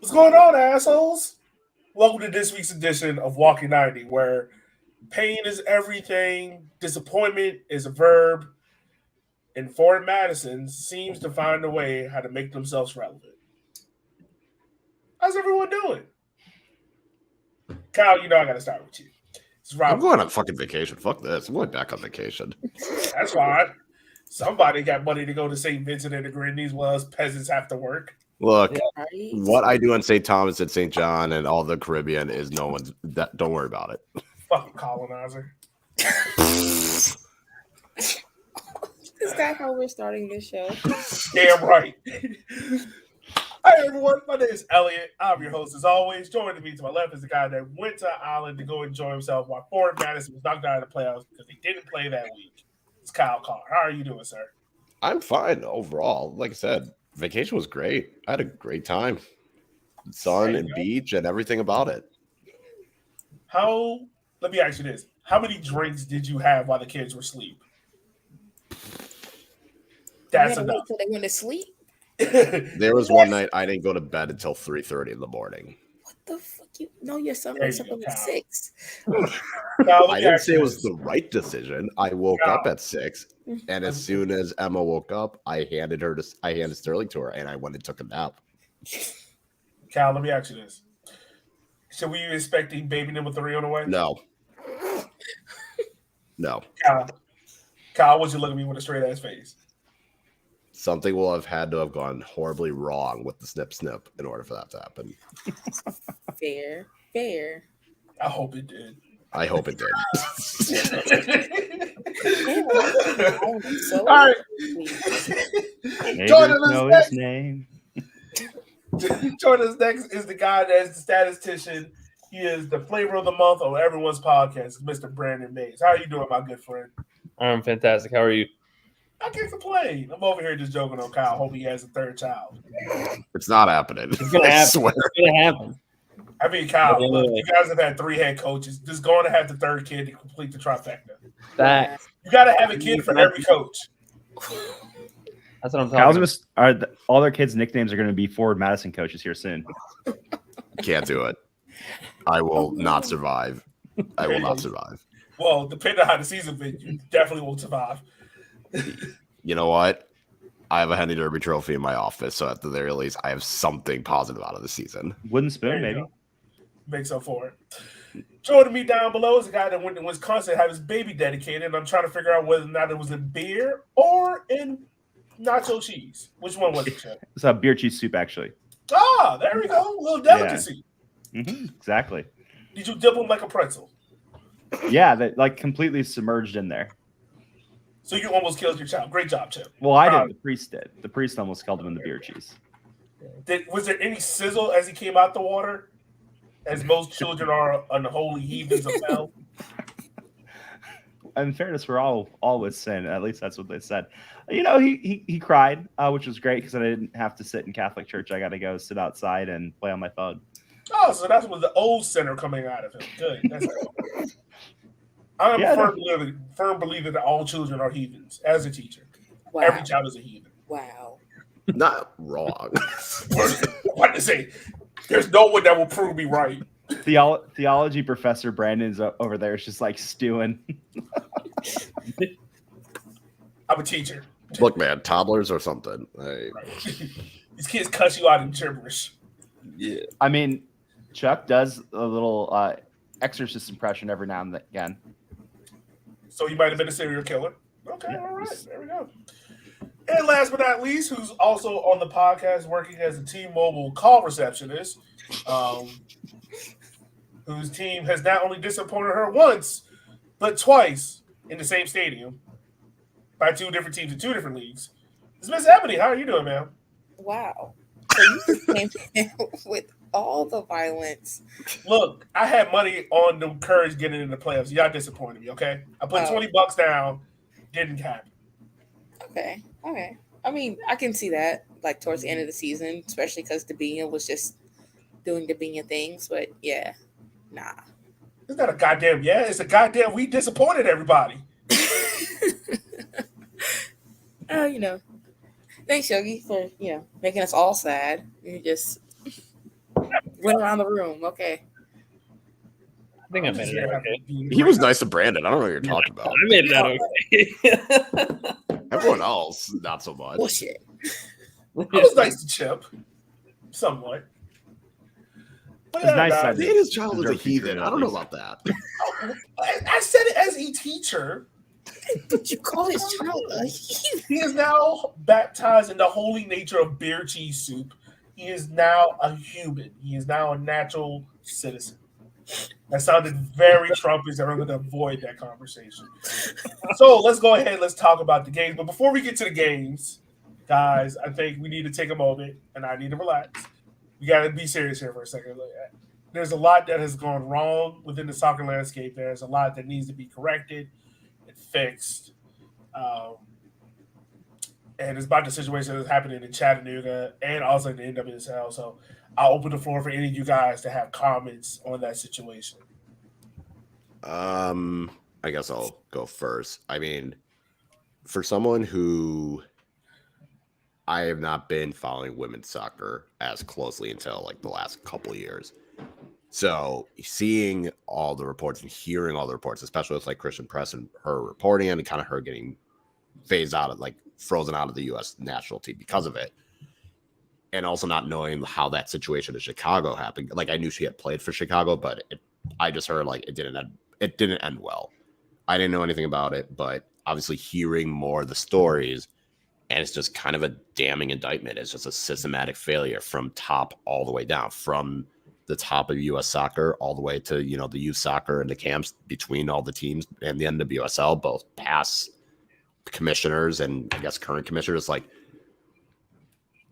What's going on, assholes? Welcome to this week's edition of Walking 90, where pain is everything, disappointment is a verb, and Ford Madison seems to find a way how to make themselves relevant. How's everyone doing? Kyle, you know I gotta start with you. It's I'm Robert. going on fucking vacation. Fuck this. I'm going back on vacation. That's fine. Somebody got money to go to St. Vincent and the Grenadines while us peasants have to work. Look, what I do in St. Thomas and St. John and all the Caribbean is no one's that. Don't worry about it. Fucking colonizer. Is that how we're starting this show? Damn right. Hi everyone, my name is Elliot. I'm your host as always. Joining me to my left is the guy that went to Ireland to go enjoy himself while Ford Madison was knocked out of the playoffs because he didn't play that week. It's Kyle Carr. How are you doing, sir? I'm fine overall. Like I said, vacation was great. I had a great time. Sun and beach and everything about it. Let me ask you this. How many drinks did you have while the kids were asleep? That's enough. So they went to sleep? There was one night I didn't go to bed until 3:30 in the morning. What the fuck? You know your son wakes up at 6. I didn't say it was the right decision. I woke up at 6, and as soon as Emma woke up, I handed Sterling to her, and I went and took a nap. Cal, let me ask you this. So were you expecting baby number 3 on the way? No. No. Kyle, would you look at me with a straight ass face? Something will have had to have gone horribly wrong with the snip in order for that to happen. Fair. I hope it did. I hope it did. All right. Joining us next is the guy that's the statistician. He is the flavor of the month on everyone's podcast, Mr. Brandon Mays. How are you doing, my good friend? I'm fantastic. How are you? I can't complain. I'm over here just joking on Kyle. Hope he has a third child. It's not happening. It's gonna happen. It's gonna happen. I mean, Kyle, look, you guys have had 3 head coaches. Just going to have the third kid to complete the trifecta. Facts. You got to have a kid for every coach. That's what I'm talking about. All their kids' nicknames are going to be Ford Madison coaches here soon. Can't do it. I will not survive. I will not survive. Well, depending on how the season been, you definitely won't survive. You know what? I have a Henny Derby trophy in my office, so at the very least, I have something positive out of the season. Wooden spoon, maybe. Makes up for it. Joining me down below is a guy that went to Wisconsin to have his baby dedicated, and I'm trying to figure out whether or not it was in beer or in nacho cheese. Which one was it, Chip? It's a beer cheese soup, actually. Ah, there we go. A little delicacy. Yeah. Mm-hmm, exactly. Did you dip them like a pretzel? Yeah, that like completely submerged in there. So you almost killed your child. Great job, Chip. Well, I did. The priest did. The priest almost killed him in the beer cheese. Was there any sizzle as he came out the water? As most children are unholy heathens of hell? In fairness, we're all with sin. At least that's what they said. You know, he cried, which was great because I didn't have to sit in Catholic church. I got to go sit outside and play on my phone. Oh, so that was the old sinner coming out of him. Good. That's cool. I'm a firm believer that all children are heathens. As a teacher, every child is a heathen. Wow. Not wrong. What to say? There's no one that will prove me right. Theology professor Brandon's over there is just like stewing. I'm a teacher. Look, man, toddlers or something. Right. These kids cuss you out in gibberish. Yeah. I mean, Chuck does a little exorcist impression every now and again. So you might have been a serial killer. Okay, yes. All right. There we go. And last but not least, who's also on the podcast working as a T-Mobile call receptionist, whose team has not only disappointed her once, but twice in the same stadium by 2 different teams in 2 different leagues. It's Miss Ebony. How are you doing, man? Wow. So you just came in with all the violence. Look, I had money on the Courage getting in the playoffs. Y'all disappointed me, okay? I put $20 down. Didn't happen. Okay. I mean, I can see that, like, towards the end of the season, especially because Dabian was just doing Dabian things. But, yeah, nah. It's not a goddamn it's a goddamn we disappointed everybody. You know. Thanks, Yogi, for, making us all sad. You just... Went around the room. Okay. I think I made it okay. He was nice to Brandon. I don't know what you're talking about. I made that okay. Everyone else, not so much. Bullshit. I was nice to Chip, somewhat. But It's nice that Being his child is a heathen. I don't know about that. I said it as a teacher. Did you call his child a heathen? He is now baptized in the holy nature of beer cheese soup. He is now a human. He is now a natural citizen. That sounded very Trumpish, and I'm going to avoid that conversation. So let's go ahead. Let's talk about the games. But before we get to the games, guys, I think we need to take a moment, and I need to relax. We got to be serious here for a second. There's a lot that has gone wrong within the soccer landscape. There's a lot that needs to be corrected and fixed. And it's about the situation that's happening in Chattanooga and also in the NWSL. So I'll open the floor for any of you guys to have comments on that situation. I guess I'll go first. I mean, for someone who I have not been following women's soccer as closely until like the last couple of years. So seeing all the reports and hearing all the reports, especially with like Christian Press and her reporting and kind of her getting phased out of like frozen out of the U.S. national team because of it. And also not knowing how that situation in Chicago happened. Like I knew she had played for Chicago, but I just heard like it didn't end well. I didn't know anything about it, but obviously hearing more of the stories, and it's just kind of a damning indictment. It's just a systematic failure from top all the way down, from the top of U.S. soccer all the way to, you know, the youth soccer and the camps between all the teams and the NWSL, both past commissioners and I guess current commissioners. Like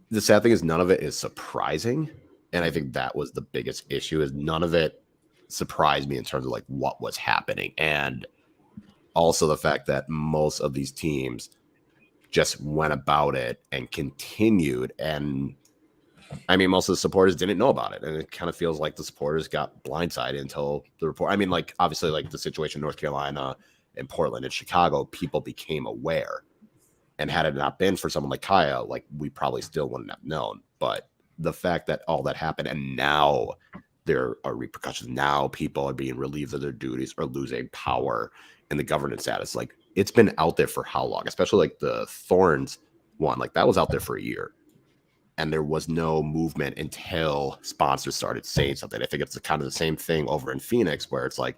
the sad thing is none of it is surprising. And I think that was the biggest issue, is none of it surprised me in terms of like what was happening. And also the fact that most of these teams just went about it and continued. And I mean, most of the supporters didn't know about it. And it kind of feels like the supporters got blindsided until the report. I mean, like obviously like the situation in North Carolina and Portland and Chicago, people became aware. And had it not been for someone like Kaya, like we probably still wouldn't have known. But the fact that all that happened and now there are repercussions, now people are being relieved of their duties or losing power in the governance status. Like it's been out there for how long? Especially like the Thorns one, like that was out there for a year. And there was no movement until sponsors started saying something. I think it's kind of the same thing over in Phoenix, where it's like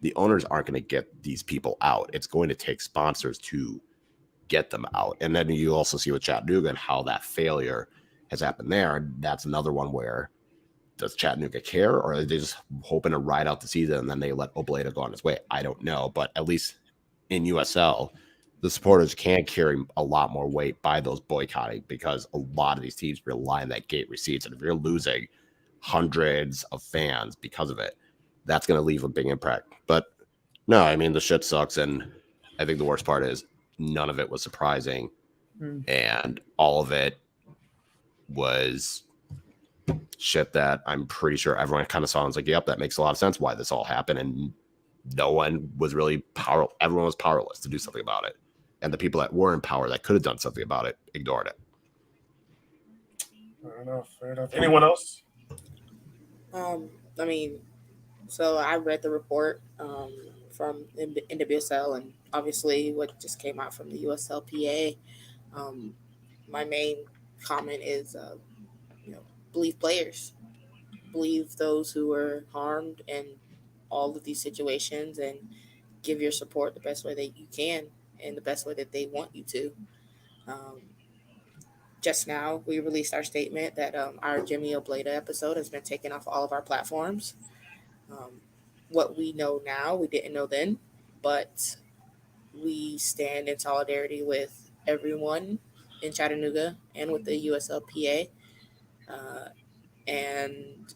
the owners aren't going to get these people out. It's going to take sponsors to get them out. And then you also see with Chattanooga and how that failure has happened there. And that's another one where does Chattanooga care, or are they just hoping to ride out the season and then they let Obleda go on his way? I don't know. But at least in USL, the supporters can carry a lot more weight by those boycotting, because a lot of these teams rely on that gate receipts. And if you're losing hundreds of fans because of it, that's going to leave a big impact. But no, I mean, the shit sucks. And I think the worst part is none of it was surprising. And all of it was shit that I'm pretty sure everyone kind of saw and was like, yep, that makes a lot of sense why this all happened. And no one was really powerful. Everyone was powerless to do something about it. And the people that were in power that could have done something about it ignored it. Fair enough. Fair enough. Anyone else? I mean, so I read the report from NWSL and obviously what just came out from the USLPA. My main comment is, believe players, believe those who were harmed in all of these situations, and give your support the best way that you can and the best way that they want you to. Just now, we released our statement that our Jimmy Obleda episode has been taken off all of our platforms. What we know now, we didn't know then, but we stand in solidarity with everyone in Chattanooga and with the USLPA. And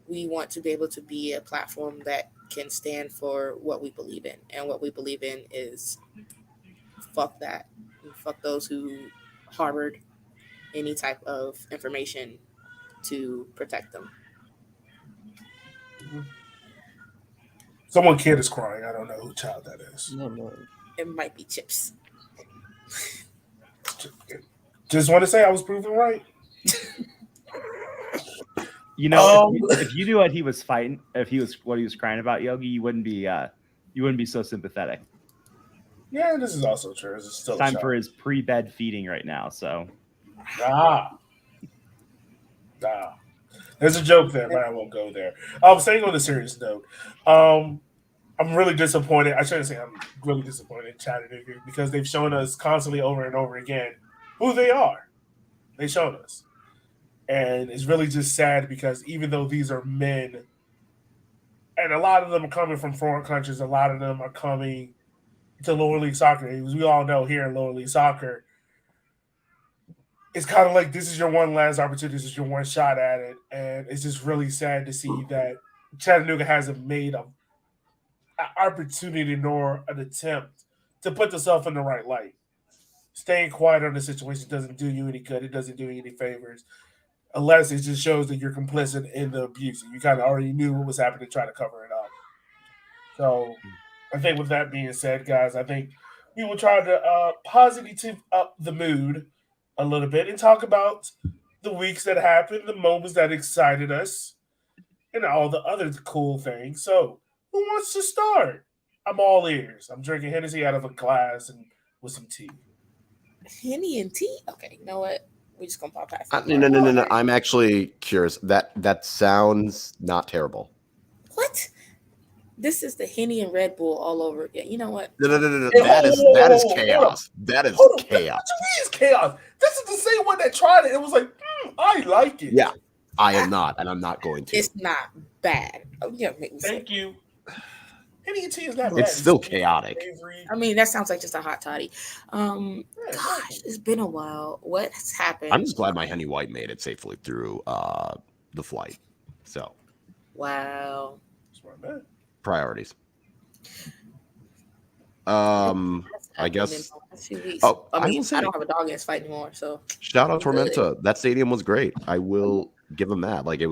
we want to be able to be a platform that can stand for what we believe in. And what we believe in is fuck that. Fuck those who harbored any type of information to protect them. Someone kid is crying. I don't know who child that is. No. It might be Chips. Just want to say I was proven right. You know, if you knew what he was fighting, what he was crying about, Yogi, you wouldn't be so sympathetic. Yeah, this is also true. It's still It's time for his pre-bed feeding right now. So, Nah. There's a joke there, but I won't go there. Staying on the serious note, I'm really disappointed. I shouldn't say I'm really disappointed in Chattanooga because they've shown us constantly over and over again who they are. They've shown us. And it's really just sad because even though these are men, and a lot of them are coming from foreign countries, a lot of them are coming to lower league soccer. As we all know here in lower league soccer, it's kind of like this is your one last opportunity, this is your one shot at it. And it's just really sad to see that Chattanooga hasn't made an opportunity nor an attempt to put themselves in the right light. Staying quiet on the situation doesn't do you any good. It doesn't do you any favors. Unless it just shows that you're complicit in the abuse. You kind of already knew what was happening, try to cover it up. So I think with that being said, guys, I think we will try to positive up the mood a little bit and talk about the weeks that happened, the moments that excited us, and all the other cool things. So who wants to start? I'm all ears. I'm drinking Hennessy out of a glass and with some tea. Henny and tea? Okay, you know what? We're just going to pop past No. I'm actually curious. That sounds not terrible. What? This is the Henny and Red Bull all over again. You know what? No. That is chaos. That is chaos. What do you mean it's chaos? This is the same one that tried it. It was like, I like it. Yeah, I am not, and I'm not going to. It's not bad. Oh, yeah, make me Thank you. Henny and tea is not bad. It's still chaotic. I mean, that sounds like just a hot toddy. Gosh, it's been a while. What's happened? I'm just glad my Henny White made it safely through the flight. So, wow. Priorities. I guess. Oh, I mean, I don't have a dog in this fight anymore. So shout out Tormenta. That stadium was great. I will give them that. Like it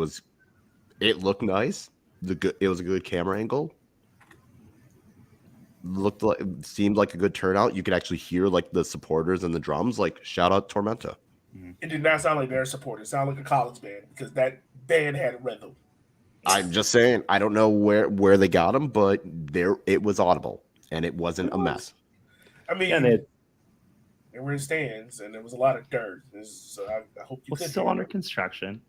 looked nice. It was a good camera angle. Seemed like a good turnout. You could actually hear like the supporters and the drums. Like shout out Tormenta. It did not sound like their supporters. It sounded like a college band because that band had a rhythm. I'm just saying. I don't know where they got them, but it was audible and it wasn't a mess. I mean, they were in stands and there was a lot of dirt. So I hope you could. Still under construction.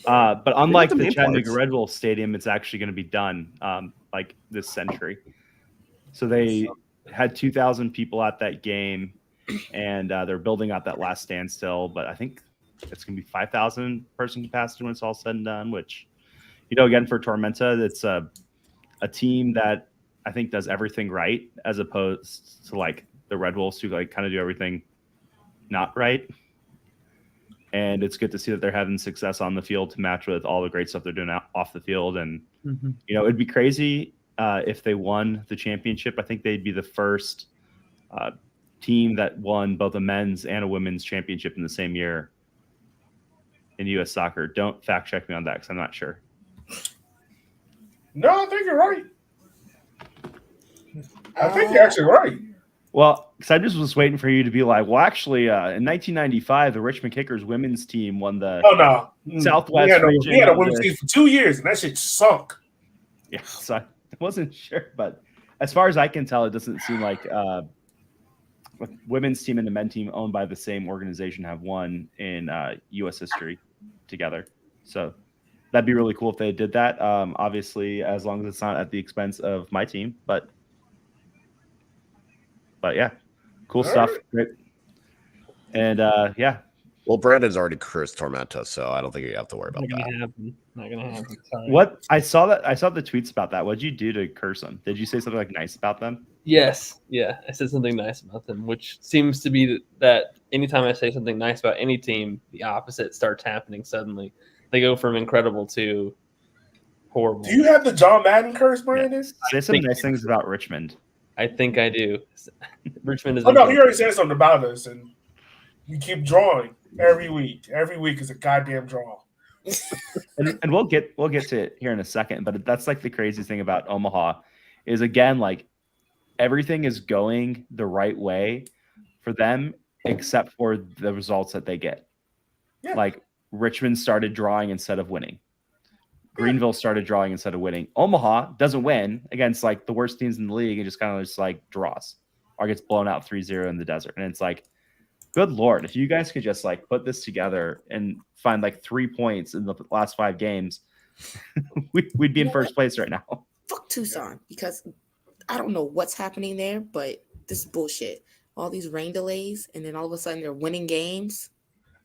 But unlike the Chattanooga Red Bull Stadium, it's actually going to be done like this century. So they had 2,000 people at that game, and they're building out that last standstill. But I think it's going to be 5,000 person capacity when it's all said and done. Which, again for Tormenta, it's a team that I think does everything right, as opposed to like the Red Bulls who like kind of do everything not right. And it's good to see that they're having success on the field to match with all the great stuff they're doing off the field. And it'd be crazy. If they won the championship, I think they'd be the first team that won both a men's and a women's championship in the same year in U.S. soccer. Don't fact check me on that because I'm not sure. No, I think you're right. I think you're actually right. Well, because I just was waiting for you to be like, well, actually, in 1995, the Richmond Kickers women's team won the Southwest region. We had a women's team for 2 years, and that shit sunk. Yeah, so I wasn't sure, but as far as I can tell, it doesn't seem like women's team and the men's team owned by the same organization have won in U.S. history together. So that'd be really cool if they did that. Obviously, as long as it's not at the expense of my team, but yeah, cool stuff. Great. And yeah. Well, Brandon's already cursed Tormenta, so I don't think you have to worry about that. Not gonna happen. Sorry. What I saw the tweets about that. What did you do to curse them? Did you say something like nice about them? Yes. Yeah, I said something nice about them, which seems to be that anytime I say something nice about any team, the opposite starts happening suddenly. They go from incredible to horrible. Do you have the John Madden curse, Brandon? Yeah. Say some nice things about Richmond. I think I do. Richmond is. Oh no, you already said something about us, and you keep drawing every week. Every week is a goddamn draw. and we'll get to it here in a second, but that's like the craziest thing about Omaha is, again, like everything is going the right way for them except for the results that they get. Yeah. Like Richmond started drawing instead of winning. Greenville started drawing instead of winning. Omaha doesn't win against like the worst teams in the league and just kind of just like draws or gets blown out 3-0 in the desert. And it's like, good Lord, if you guys could just like put this together and find like 3 points in the last 5 games, we'd be in first place right now. Fuck Tucson, because I don't know what's happening there, but this is bullshit. All these rain delays, and then all of a sudden they're winning games.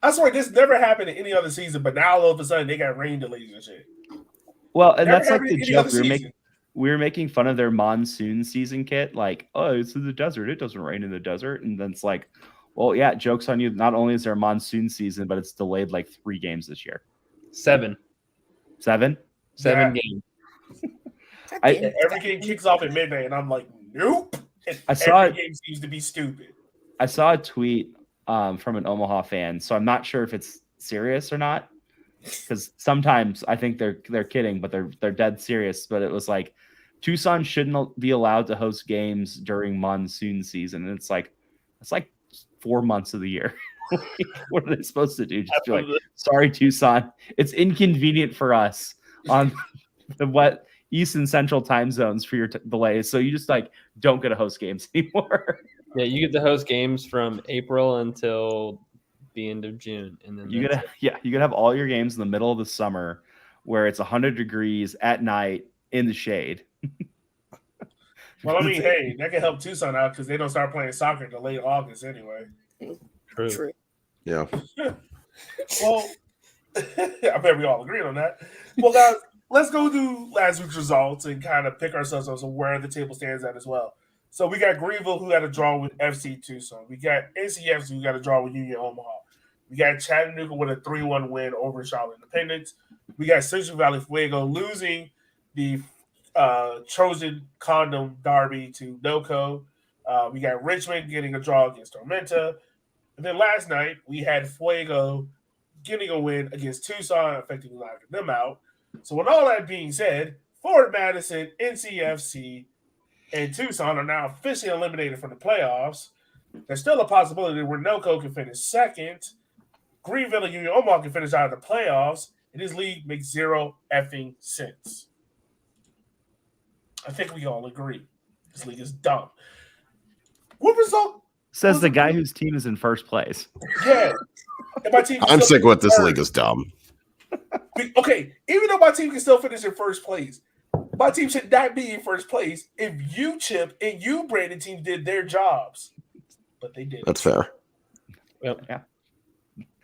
I swear this never happened in any other season, but now all of a sudden they got rain delays and shit. Well, and Never that's like happened the in any joke. other We were making fun of their monsoon season kit, like, oh, it's in the desert. It doesn't rain in the desert. And then it's like, well, yeah, joke's on you. Not only is there a monsoon season, but it's delayed like 3 games this year. 7 7? games. Every game kicks off at midnight, and I'm like, nope. And I saw every it. game seems to be stupid. I saw a tweet from an Omaha fan, so I'm not sure if it's serious or not, because sometimes I think they're kidding, but they're dead serious. But it was like, Tucson shouldn't be allowed to host games during monsoon season, and it's like 4 months of the year. What are they supposed to do? Just be like, sorry, Tucson, it's inconvenient for us on the East and Central time zones for your delays, so you just like don't get to host games anymore. Yeah, you get to host games from April until the end of June, and then you gotta have all your games in the middle of the summer where it's 100 degrees at night in the shade. Well, I mean, hey, that can help Tucson out because they don't start playing soccer until late August anyway. True. Yeah. Well, I bet we all agree on that. Well, guys, let's go through last week's results and kind of pick ourselves up on where the table stands at as well. So we got Greenville, who had a draw with FC Tucson. We got NCFC, who got a draw with Union Omaha. We got Chattanooga with a 3-1 win over Charlotte Independence. We got Central Valley Fuego losing the Trojan Condom Derby to NOCO. We got Richmond getting a draw against Tormenta. And then last night, we had Fuego getting a win against Tucson, effectively knocking them out. So with all that being said, Fort Madison, NCFC, and Tucson are now officially eliminated from the playoffs. There's still a possibility where NOCO can finish second. Greenville and Union Omaha can finish out of the playoffs. And this league makes 0 effing sense. I think we all agree. This league is dumb. What result? Says the guy whose team is in first place. Yeah. And my team I'm sick with this league is dumb. Okay, even though my team can still finish in first place, my team should not be in first place if you, Chip, and you, Brandon, team did their jobs. But they didn't. That's fair. Well, yeah.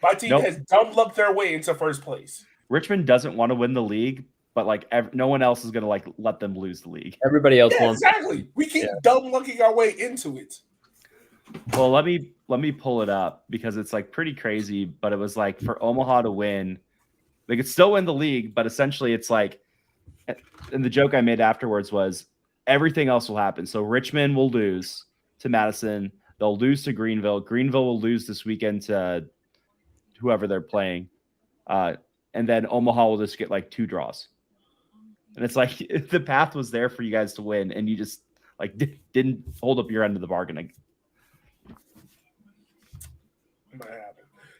My team has dumb luck their way into first place. Richmond doesn't want to win the league, but like no one else is going to like let them lose the league. Everybody else wants. Exactly. We keep dumb lucking our way into it. Well, let me pull it up because it's like pretty crazy. But it was like for Omaha to win, they could still win the league, but essentially it's like, and the joke I made afterwards was everything else will happen. So Richmond will lose to Madison. They'll lose to Greenville. Greenville will lose this weekend to whoever they're playing. And then Omaha will just get like 2 draws. And it's like the path was there for you guys to win, and you just like didn't hold up your end of the bargaining.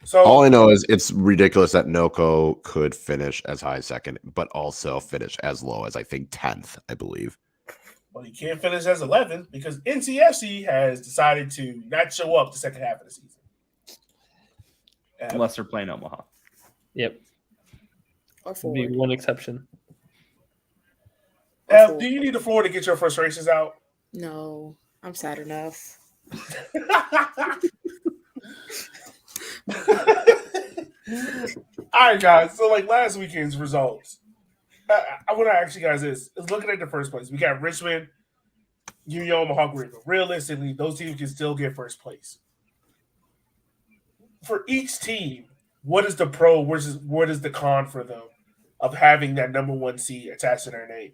So all I know is it's ridiculous that NOCO could finish as high as second, but also finish as low as I think 10th, I believe. Well, you can't finish as 11th because NCFC has decided to not show up the second half of the season. Unless they're playing Omaha. Yep. Or Would be one exception. Do you need the floor to get your frustrations out? No, I'm sad enough. All right, guys. So, like last weekend's results, I want to ask you guys this: is looking at the first place, we got Richmond, Union Omaha, Greenville. Realistically, those teams can still get first place. For each team, what is the pro versus what is the con for them of having that number 1 seed attached to their name?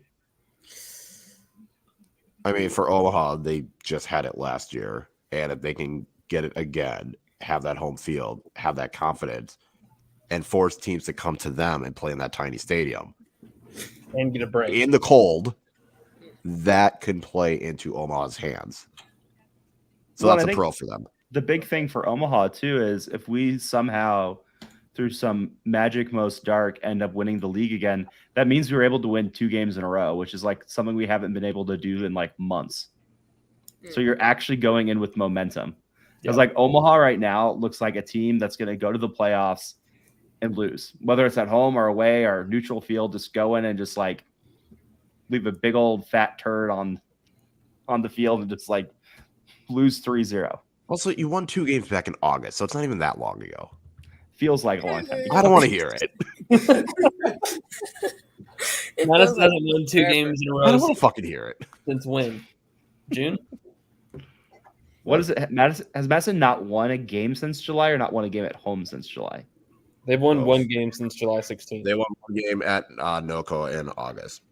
I mean, for Omaha, they just had it last year, and if they can get it again, have that home field, have that confidence, and force teams to come to them and play in that tiny stadium And get a break. in the cold, that can play into Omaha's hands. So Well, that's I a pro for them. The big thing for Omaha too is if we somehow through some magic most dark end up winning the league again, that means we were able to win 2 games in a row, which is like something we haven't been able to do in like months. So you're actually going in with momentum. Because like Omaha right now looks like a team that's going to go to the playoffs and lose, whether it's at home or away or neutral field. Just go in and just like leave a big old fat turd on the field and just like lose 3-0. Also, you won 2 games back in August, so it's not even that long ago. Feels like a long time. I don't want to hear it. Madison hasn't won 2 games in a I don't row want to fucking hear it. since when? June? What is it? Madison, has Madison not won a game since July or not won a game at home since July? They've won Oh. 1 game since July 16th. They won 1 game at NOCO in August,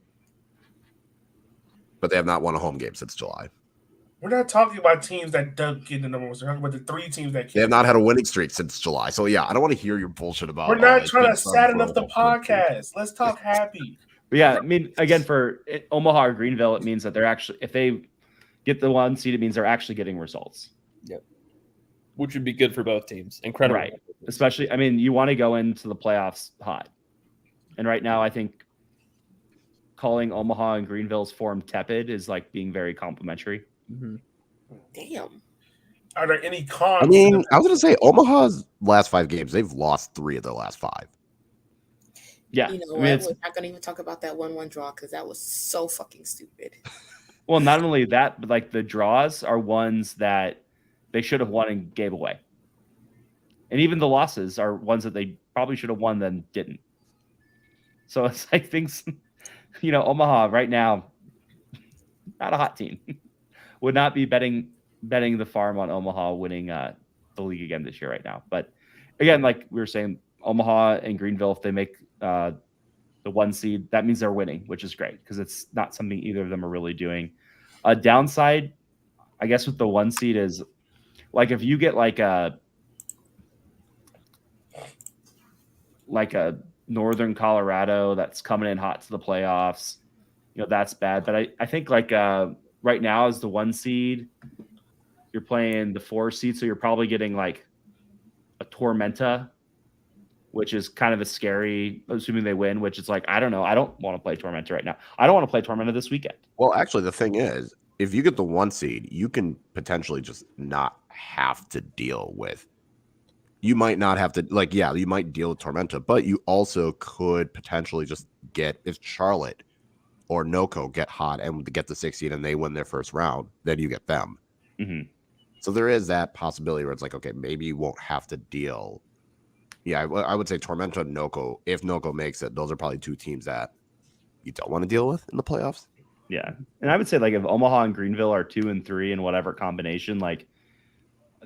but they have not won a home game since July. We're not talking about teams that don't get the number 1. We're talking about the 3 teams that They have can. not had a winning streak since July. So yeah, I don't want to hear your bullshit about. We're not it's trying been to sadden fun up the for a whole country. podcast. Let's talk happy. But yeah, I mean, again, for Omaha or Greenville, it means that they're actually, if they get the 1 seed, it means they're actually getting results. Which would be good for both teams. Incredible. Right. Especially, I mean, you want to go into the playoffs hot. And right now, I think calling Omaha and Greenville's form tepid is like being very complimentary. Mm-hmm. Damn. Are there any cons? I mean, I was going to say Omaha's last 5 games, they've lost 3 of their last 5. Yeah. You know I mean, what? it's, We're not gonna even talk about that 1-1 draw because that was so fucking stupid. well, not only that, but like the draws are ones that they should have won and gave away. And even the losses are ones that they probably should have won then didn't. So it's like things, you know, Omaha right now, not a hot team. Would not be betting the farm on Omaha winning the league again this year right now. But again, like we were saying, Omaha and Greenville, if they make the 1 seed, that means they're winning, which is great because it's not something either of them are really doing. A downside, I guess, with the 1 seed is like if you get like a Northern Colorado that's coming in hot to the playoffs, you know, that's bad. But I think like right now as the 1 seed, you're playing the 4 seed, so you're probably getting like a Tormenta, which is kind of a scary, assuming they win, which is like, I don't know. I don't want to play Tormenta right now. I don't want to play Tormenta this weekend. Well, actually, the thing is, if you get the 1 seed, you can potentially just not have to deal with. You might not have to, like, yeah, you might deal with Tormenta, but you also could potentially just get, if Charlotte or NOCO get hot and get the 6 seed and they win their first round, then you get them. Mm-hmm. So there is that possibility where it's like, okay, maybe you won't have to deal. Yeah, I would say Tormenta and NOCO, if NOCO makes it, those are probably 2 teams that you don't want to deal with in the playoffs. Yeah. And I would say like if Omaha and Greenville are 2 and 3 in whatever combination, like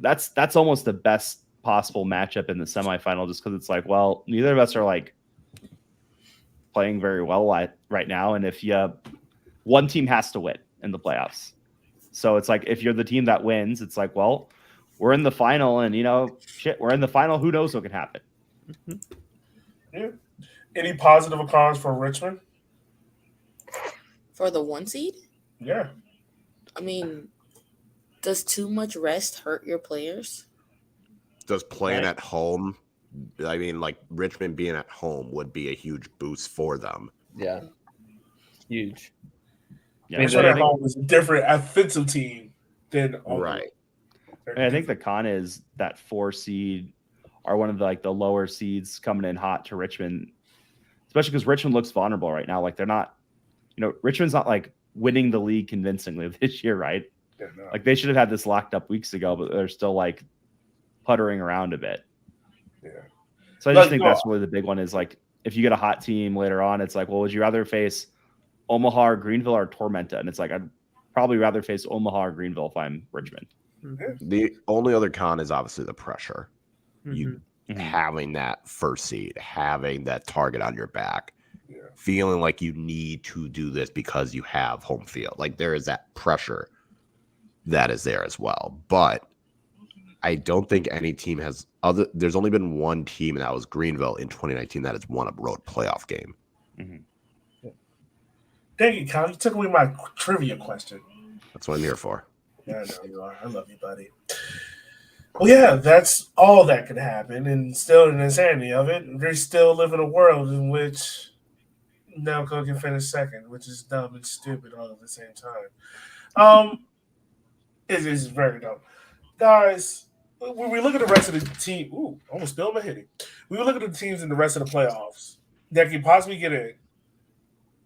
that's almost the best possible matchup in the semifinal, just because it's like, well, neither of us are like playing very well right now. And if one team has to win in the playoffs. So it's like, if you're the team that wins, it's like, well, we're in the final and, you know, shit, we're in the final. Who knows what can happen? Yeah. Any positive or cons for Richmond? For the 1 seed, Yeah. I mean, does too much rest hurt your players? Does playing Right. at home, I mean, like Richmond being at home would be a huge boost for them. Yeah. Huge. Yeah. mean, Richmond I at think- home is a different offensive team than on the- Right. I think the con is that 4 seed are one of the like the lower seeds coming in hot to Richmond, especially because Richmond looks vulnerable right now. Like they're not, you know, Richmond's not like winning the league convincingly this year, right? Yeah, no. Like they should have had this locked up weeks ago, but they're still like puttering around a bit. Yeah. So I just Like, think no. that's really the big one is like if you get a hot team later on, it's like, well, would you rather face Omaha or Greenville or Tormenta? And it's like I'd probably rather face Omaha or Greenville if I'm Richmond. The only other con is obviously the pressure. You Mhm. having that first seed, having that target on your back, Yeah. feeling like you need to do this because you have home field. Like there is that pressure that is there as well. But I don't think any team has there's only been 1 team, and that was Greenville in 2019, that has won a road playoff game. Dang it, Kyle. You took away my trivia question. That's what I'm here for. Yeah, I know you are. I love you, buddy. Well, yeah, that's all that could happen, and still the insanity of it. They still live in a world in which Nelco can finish second, which is dumb and stupid all at the same time. It is very dumb, guys. When we look at the rest of the team, almost spilled my hitting. When we look at the teams in the rest of the playoffs that can possibly get in,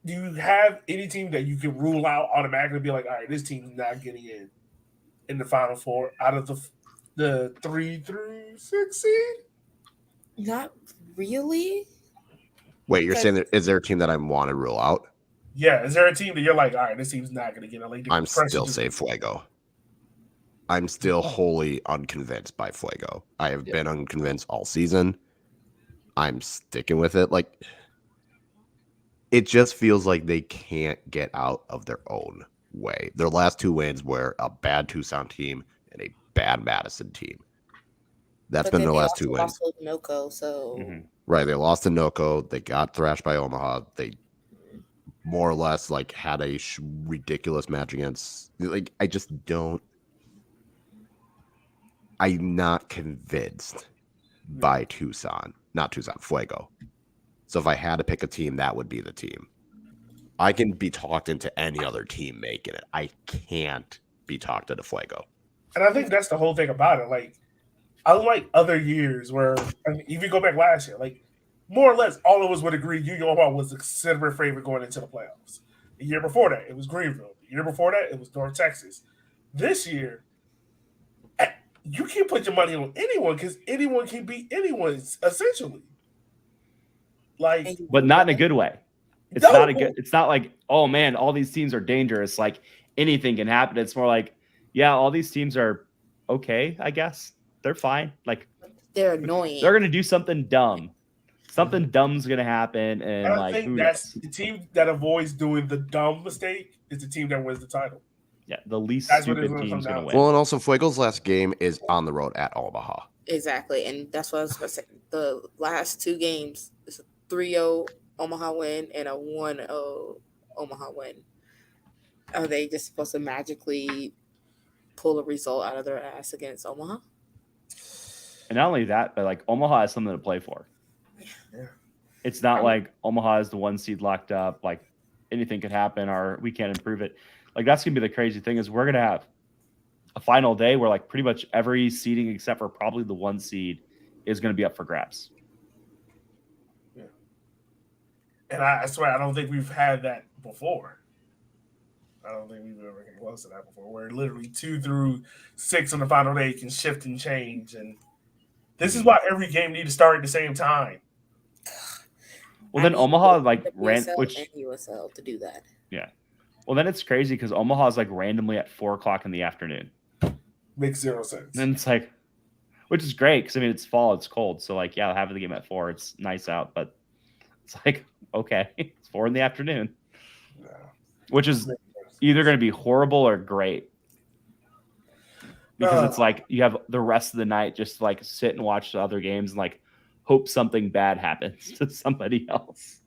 do you have any team that you can rule out automatically? Be like, all right, this team's not getting in the final four out of the 3 through 6 seed? Not really. Wait, you're Okay. saying is there a team that I want to rule out? Yeah, is there a team that you're like, all right, this team's not going to get it? Like, I'm still say Fuego. I'm still wholly unconvinced by Fuego. I have been unconvinced all season. I'm sticking with it. Like, it just feels like they can't get out of their own way. Their last 2 wins were a bad Tucson team and a bad Madison team. That's been their last 2 wins. Lost with Noco, so Right, they lost to Noco. They got thrashed by Omaha. They more or less like had a ridiculous match against. Like, I just don't. I'm not convinced by Tucson, not Tucson, Fuego. So if I had to pick a team, that would be the team. I can be talked into any other team making it. I can't be talked into Fuego. And I think that's the whole thing about it. Like, unlike other years where, I mean, if you go back last year, like, more or less all of us would agree Union Omaha was the considerable favorite going into the playoffs. The year before that, it was Greenville. The year before that, it was North Texas. This year, you can't put your money on anyone because anyone can beat anyone, essentially. Like, but not in a good way. It's not a good. It's not like, oh man, all these teams are dangerous. Like anything can happen. It's more like, yeah, all these teams are okay. I guess they're fine. Like they're annoying. They're gonna do something dumb. Something dumb's gonna happen, and I like, think that's the team that avoids doing the dumb mistake is the team that wins the title. Yeah, the least That's stupid team's gonna win. Well, and also Fuego's last game is on the road at Omaha. Exactly, and that's what I was gonna say. The last 2 games is a 3-0 Omaha win and a 1-0 Omaha win. Are they just supposed to magically pull a result out of their ass against Omaha? And not only that, but like Omaha has something to play for. Yeah. It's not like Omaha is the 1 seed locked up. Like anything could happen, or we can't improve it. Like that's gonna be the crazy thing is we're gonna have a final day where like pretty much every seeding except for probably the 1 seed is gonna be up for grabs. Yeah. And I swear I don't think we've had that before. I don't think we've ever came close to that before, where literally 2 through 6 on the final day can shift and change. And this is why every game needs to start at the same time. Well, then Omaha like ran, which and USL to do that. Yeah. Well, then it's crazy because Omaha is like randomly at 4:00 in the afternoon. Makes 0 sense. And it's like, which is great because I mean it's fall, it's cold, so like yeah, having the game at 4, it's nice out, but it's like okay, it's 4 in the afternoon, which is either going to be horrible or great because it's like you have the rest of the night just to like sit and watch the other games and like hope something bad happens to somebody else.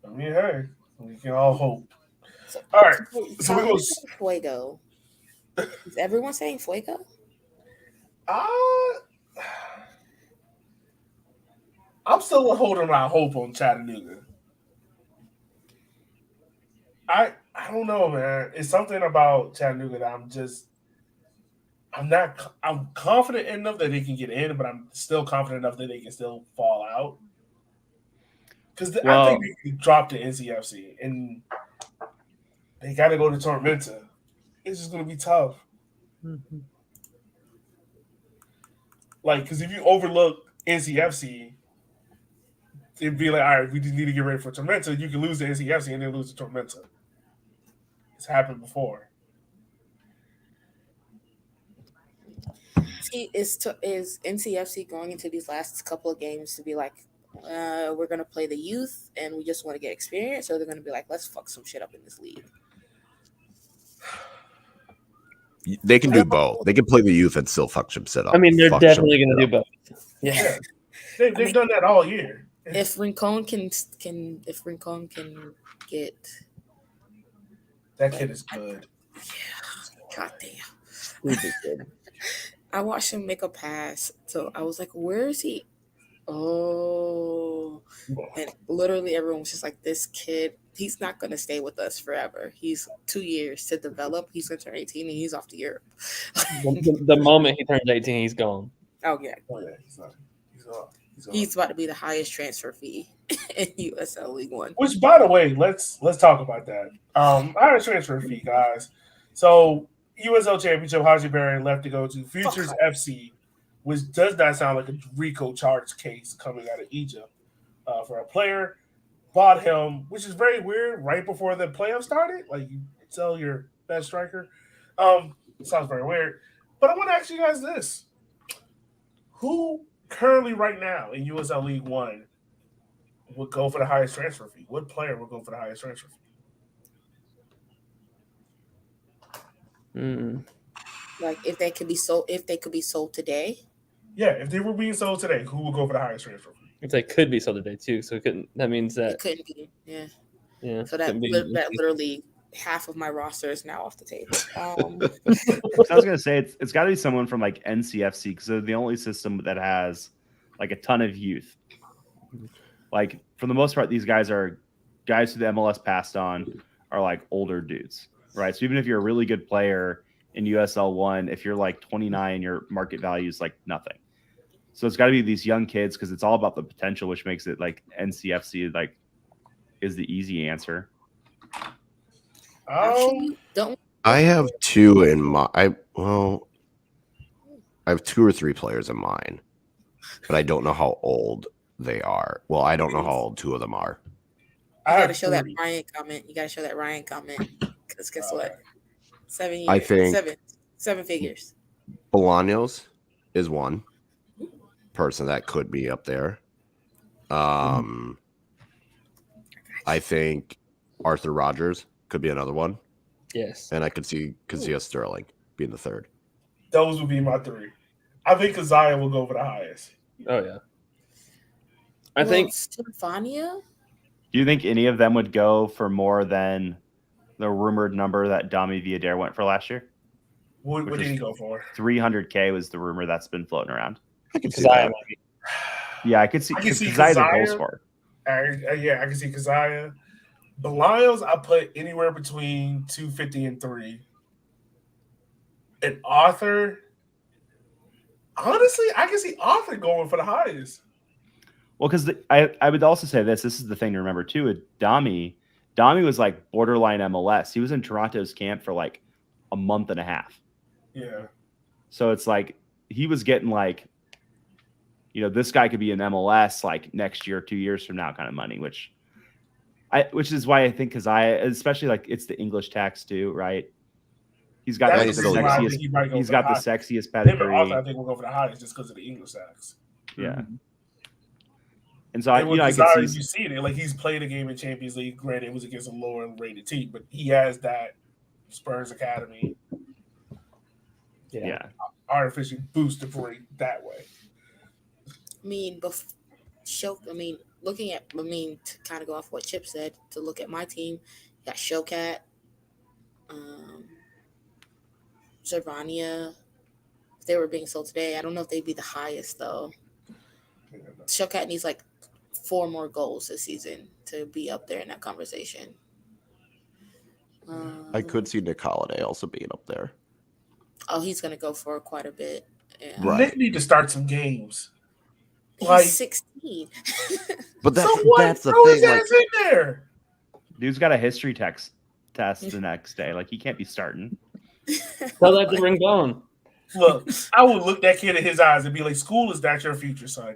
I mean, hey, we can all hope. All right, so we go Fuego. Is everyone saying Fuego? I'm still holding my hope on Chattanooga. I don't know, man. It's something about Chattanooga that I'm confident enough that they can get in, but I'm still confident enough that they can still fall out. Because I think they can drop the NCFC and they got to go to Tormenta. It's just going to be tough. Mm-hmm. Like, because if you overlook NCFC, it'd be like, all right, we just need to get ready for Tormenta. You can lose the NCFC and then lose the Tormenta. It's happened before. See, is NCFC going into these last couple of games to be like, we're going to play the youth and we just want to get experience, or they're going to be like, let's fuck some shit up in this league? They can do both. They can play the youth and still fuck some shit up. I mean, they're definitely going to do both. Yeah. They've done that all year. If Rincon can get that kid is good. Yeah. God damn. I watched him make a pass. So I was like, where is he? Oh. And literally everyone was just like, this kid, he's not going to stay with us forever. He's 2 years to develop. He's going to turn 18 and he's off to Europe. The moment he turns 18, he's gone. Oh, yeah. Oh yeah, he's off. He's about to be the highest transfer fee in USL League One. Which, by the way, let's talk about that. Highest transfer fee, guys. So USL Championship, Haji Berry left to go to Futures FC, which does not sound like a RICO charge case coming out of Egypt for a player. Bought him, which is very weird, right before the playoffs started. Like, you sell your best striker. Sounds very weird. But I want to ask you guys this. Who currently right now in USL League One would go for the highest transfer fee? What player would go for the highest transfer fee? Like if they could be sold today. Yeah, if they were being sold today, who would go for the highest transfer fee? If they could be sold today too, so it couldn't. That means that It couldn't be. Yeah. yeah. So that literally half of my roster is now off the table. So I was gonna say it's got to be someone from like NCFC because they're the only system that has like a ton of youth. Like for the most part, these guys are guys who the MLS passed on are like older dudes, right? So even if you're a really good player in USL 1, if you're like 29, your market value is like nothing. So it's got to be these young kids because it's all about the potential, which makes it like NCFC like is the easy answer. Actually, don't. I have two in my. I have 2 or 3 players in mind, but I don't know how old they are. Well, I don't know how old 2 of them are. You gotta show that Ryan comment. Because guess what? 7 years. I think 7 figures. Bolaños is one person that could be up there. I think Arthur Rogers could be another one. Yes. And I could see Kazia Sterling being the third. Those would be my 3. I think Kazia will go for the highest. Oh yeah. I think Stefania. Do you think any of them would go for more than the rumored number that Dami Villader went for last year? What did he go for? 300K was the rumor that's been floating around. I can see that. Yeah, I could see Kazia's a goal scorer. Yeah, I can see Kazia. Bolaños, I put anywhere between 250 and 3. And Arthur, honestly, I can see Arthur going for the highest. Well, because I would also say this is the thing to remember too. With Dami was like borderline MLS. He was in Toronto's camp for like a month and a half. Yeah. So it's like he was getting like, this guy could be in MLS like next year, 2 years from now kind of money, which is why I think especially like it's the English tax too, right? He's got like the sexiest pedigree. I think we'll go for the highest just because of the English tax. Yeah. And so I can see it. Like he's played a game in Champions League. Granted, it was against a lower rated team, but he has that Spurs Academy. Yeah. Artificially boosted for it that way. To kind of go off what Chip said, to look at my team, you got Showcat, Zervania. If they were being sold today, I don't know if they'd be the highest though. Showcat needs like 4 more goals this season to be up there in that conversation. I could see Nick Holiday also being up there. Oh, he's going to go for quite a bit. Yeah. Right. Nick need to start some games. He's 16. But that's the Throw thing. his ass in there. Dude's got a history test the next day. Like he can't be starting. tell that to Ring Bone. Look, I would look that kid in his eyes and be like, "School is not your future, son.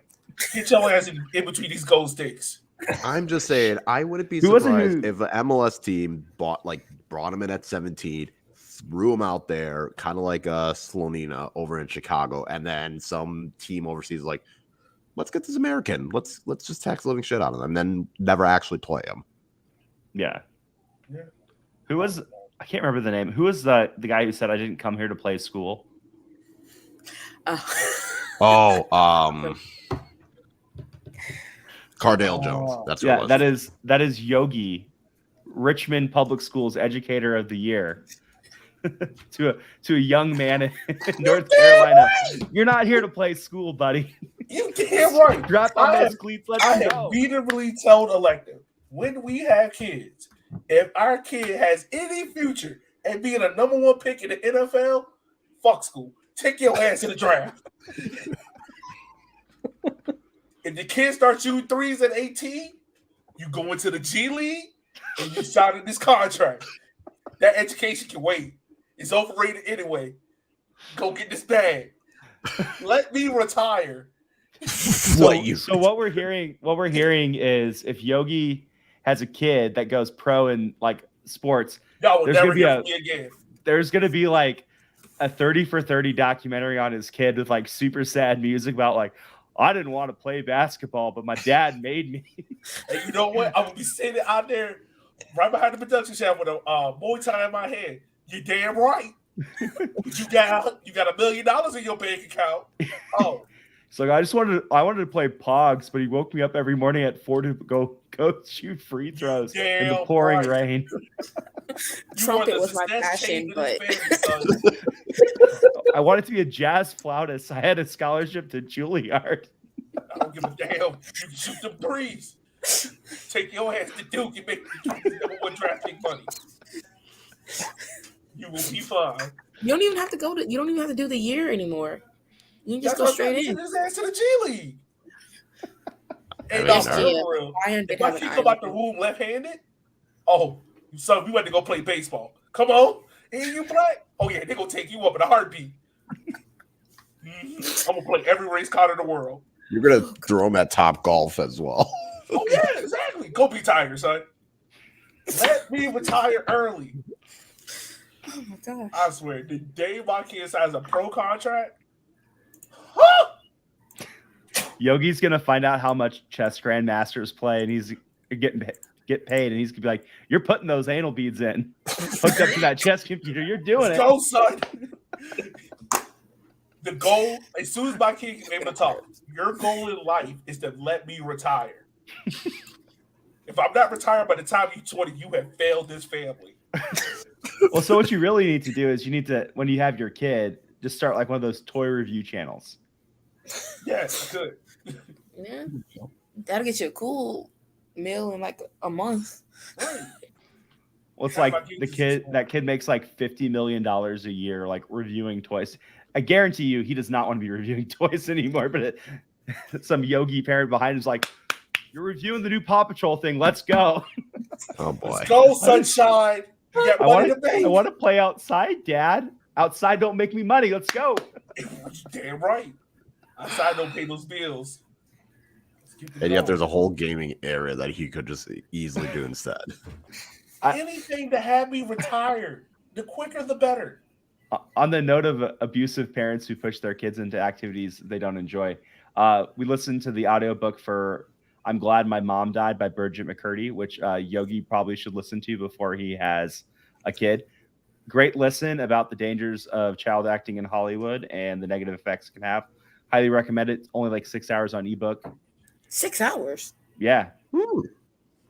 Get your ass in between these gold sticks." I'm just saying, I wouldn't be surprised if an MLS team brought him in at 17, threw him out there, kind of like Slonina over in Chicago, and then some team overseas like, let's get this American. Let's just tax the living shit out of them, and then never actually play him. Yeah. Yeah. Who was? I can't remember the name. Who was the guy who said I didn't come here to play school? Cardale Jones. That's what it was. That is Yogi, Richmond Public Schools Educator of the Year. to a young man in North Carolina. You're not here to play school, buddy. You damn right. Drop on those cleats. Let's I have go. repeatedly told Elective, when we have kids, if our kid has any future and being a number one pick in the NFL, fuck school. Take your ass to the draft. If the kid starts shooting threes at 18, you go into the G League and you sign this contract. That education can wait. It's overrated anyway. Go get this bag. Let me retire. So what we're hearing is if Yogi has a kid that goes pro in like sports, Y'all will never hear from me again. There's gonna be like a 30 for 30 documentary on his kid with like super sad music about like, I didn't want to play basketball, but my dad made me. And you know what? I'm gonna be sitting out there right behind the production shop with a bow tie in my head. You're damn right. You got $1 million in your bank account. Oh. So I wanted to play Pogs, but he woke me up every morning at 4 to go shoot free throws in the pouring rain. Trumpet was my passion, but I wanted to be a jazz flautist. I had a scholarship to Juilliard. I don't give a damn. You shoot them threes. Take your ass to Duke and make the number one draft pick money. You will be fine. You don't even have to do the year anymore. You can just go straight in. His ass to the G League. And if my kid come out the room left-handed, oh, son, we went to go play baseball. Come on, and you play. Oh yeah, they gonna take you up in a heartbeat. I'm gonna play every race card in the world. You're gonna throw him at Top Golf as well. Oh yeah, exactly. Go be tired, son. Let me retire early. Oh my gosh! I swear, the day my kid signs a pro contract. Yogi's gonna find out how much chess grandmasters play, and he's get paid, and he's gonna be like, "You're putting those anal beads in, hooked up to that chess computer. You're doing it." Go, son. The goal, as soon as my kid is able to talk, your goal in life is to let me retire. If I'm not retired by the time you're 20, you have failed this family. Well, so what you really need to do is you need to, when you have your kid, just start like one of those toy review channels. Yes, good. Yeah, that'll get you a cool meal in like a month. Right. Well, it's like that kid makes like $50 million a year, like reviewing toys. I guarantee you, he does not want to be reviewing toys anymore. But some Yogi parent behind him is like, "You're reviewing the new Paw Patrol thing. Let's go." Oh boy, let's go, sunshine. You got money to pay. I want to play outside, Dad. Outside don't make me money. Let's go. Damn right. Outside don't pay those bills. And yet there's a whole gaming area that he could just easily do instead. Anything to have me retired. The quicker, the better. On the note of abusive parents who push their kids into activities they don't enjoy, we listened to the audiobook for I'm Glad My Mom Died by Bridget McCurdy, which Yogi probably should listen to before he has a kid. Great listen about the dangers of child acting in Hollywood and the negative effects it can have. Highly recommend it. It's only like 6 hours on ebook. 6 hours? Yeah. Ooh, okay.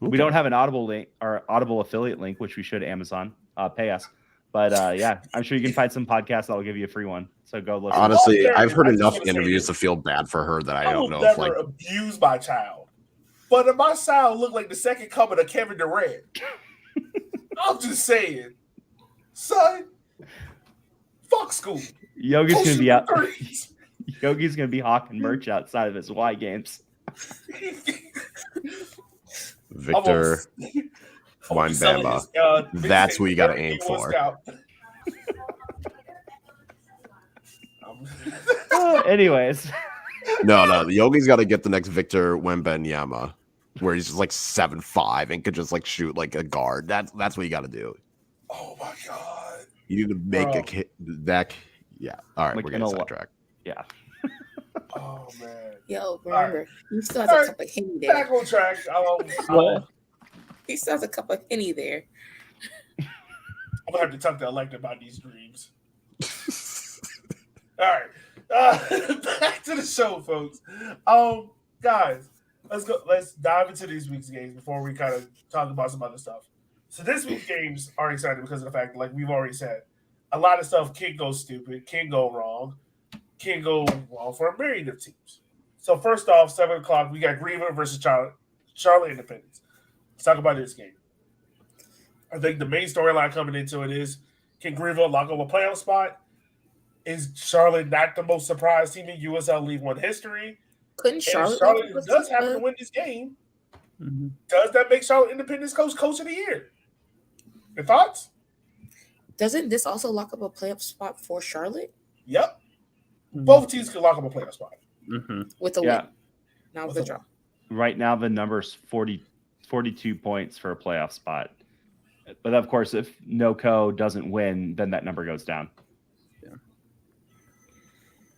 We don't have an Audible link or Audible affiliate link, which we should. Amazon pay us. But yeah, I'm sure you can find some podcasts that will give you a free one. So go listen. Honestly, I've heard enough interviews to feel bad for her that I don't know if like abuse my child. But if my child looked like the second coming of Kevin Durant, I'm just saying, son, fuck school. Yogi's gonna be out. Yogi's gonna be hawking merch outside of his Y games. Victor Wembanyama. That's what you got to aim for. Anyways. No. Yogi's got to get the next Victor Wembanyama, where he's just like 7'5" and could just like shoot like a guard. That's what you got to do. Oh my god! You need to make a kid that. Yeah. All right, like we're getting sidetracked. Yeah. Oh man. Yo, remember, you still have a cup of Henny there. Back on track. He still has a cup of Henny there. I'm gonna have to talk to Electa about these dreams. All right. Back to the show, folks. Guys, let's go. Let's dive into these week's games before we kind of talk about some other stuff. So this week's games are exciting because of the fact, like we've already said, a lot of stuff can go stupid, can go wrong, can go wrong for a myriad of teams. So first off, 7 o'clock, we got Greenville versus Charlotte Independence. Let's talk about this game. I think the main storyline coming into it is, can Greenville lock up a playoff spot? Is Charlotte not the most surprised team in USL League One history? Couldn't And Charlotte does happen to win this game. Mm-hmm. Does that make Charlotte Independence coach of the year? Your thoughts? Doesn't this also lock up a playoff spot for Charlotte Yep. Both teams can lock up a playoff spot. Mm-hmm. with a win, not with a draw? Right now, the number's 42 points for a playoff spot. But of course, if NoCo doesn't win, then that number goes down. Yeah.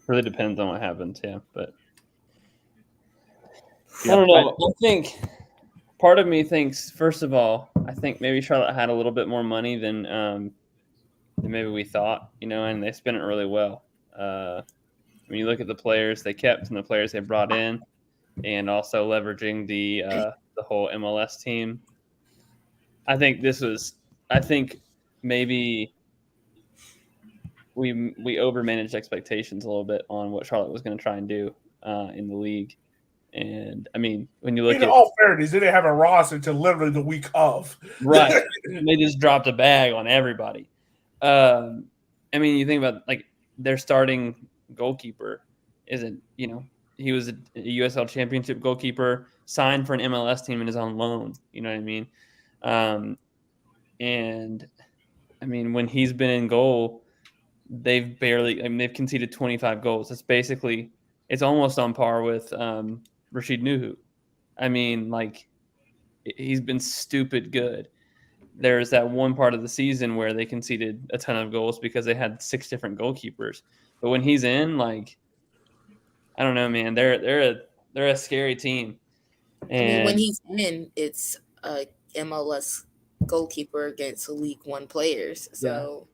Really depends on what happens, but Yeah, I don't know. I think part of me thinks, first of all, I think maybe Charlotte had a little bit more money than maybe we thought, and they spent it really well. When you look at the players they kept and the players they brought in, and also leveraging the whole MLS team, I think maybe we overmanaged expectations a little bit on what Charlotte was going to try and do in the league. And I mean, when you look In at all fairness, they didn't have a roster until literally the week of. right, they just dropped a bag on everybody. I mean, you think about like their starting goalkeeper isn't, he was a USL Championship goalkeeper, signed for an MLS team and is on loan. You know what I mean? And I mean, when he's been in goal, they've conceded 25 goals. It's almost on par with Rashid Nuhu. I mean, like, he's been stupid good. There's that one part of the season where they conceded a ton of goals because they had 6 different goalkeepers. But when he's in, like, I don't know, man, they're a scary team. And I mean, when he's in, it's a MLS goalkeeper against League One players. So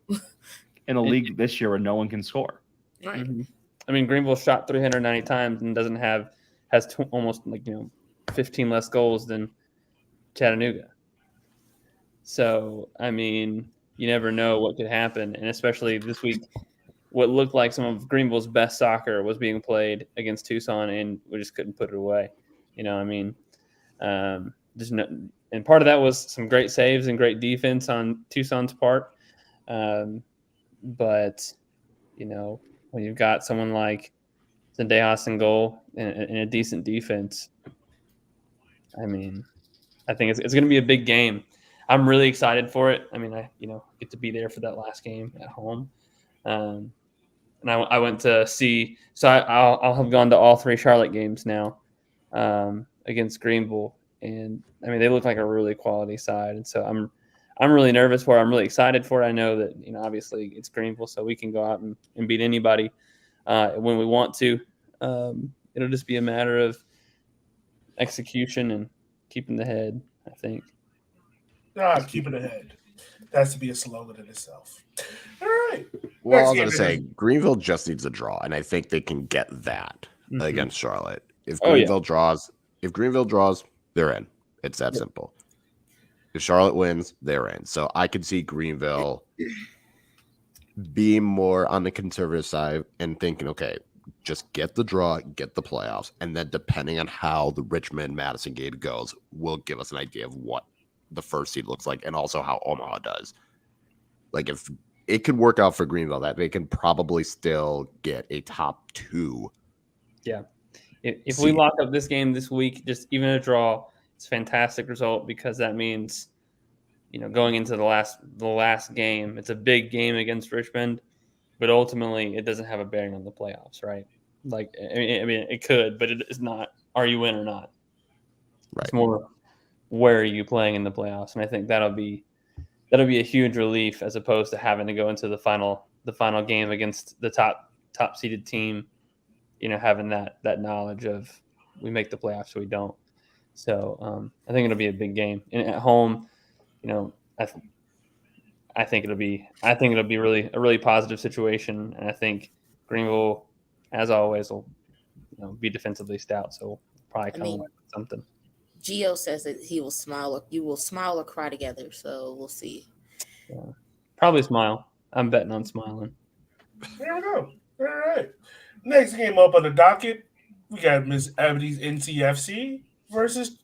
In a league this year where no one can score. right. Mm-hmm. I mean, Greenville shot 390 times and has almost 15 less goals than Chattanooga. So, I mean, you never know what could happen. And especially this week, what looked like some of Greenville's best soccer was being played against Tucson, and we just couldn't put it away. I mean, and part of that was some great saves and great defense on Tucson's part. But, when you've got someone like Zendejas in goal and a decent defense, I mean, I think it's going to be a big game. I'm really excited for it. I mean, I get to be there for that last game at home. And I went to see, so I'll have gone to all 3 Charlotte games now against Greenville. And I mean, they look like a really quality side. And so I'm really nervous for it. I'm really excited for it. I know that, obviously it's Greenville, so we can go out and beat anybody when we want to. It'll just be a matter of execution and keeping the head, I think. Keeping ahead. That has to be a slogan in itself. All right. Well, I Next was going game to say, is- Greenville just needs a draw, and I think they can get that Mhm. against Charlotte. If Oh, yeah. Greenville draws, they're in. It's that simple. If Charlotte wins, they're in. So I could see Greenville being more on the conservative side and thinking, okay, just get the draw, get the playoffs, and then depending on how the Richmond-Madison game goes, will give us an idea of what the first seed looks like and also how Omaha does. Like, if it could work out for Greenville, that they can probably still get a top 2. Yeah. If we lock up this game this week, just even a draw, it's a fantastic result because that means, going into the last game, it's a big game against Richmond, but ultimately it doesn't have a bearing on the playoffs, right? Like, I mean, it could, but it is not. Are you in or not? Right. It's more, where are you playing in the playoffs? And I think that'll be a huge relief as opposed to having to go into the final game against the top seeded team. Having that knowledge of we make the playoffs or we don't. So I think it'll be a big game. And at home, I think it'll be really a really positive situation. And I think Greenville, as always, will be defensively stout. So we'll probably come away with something. Gio says that he will smile. You will smile or cry together. So we'll see. Yeah. Probably smile. I'm betting on smiling. There we go. All right. Next game up on the docket, we got Miss Ebony's NCFC versus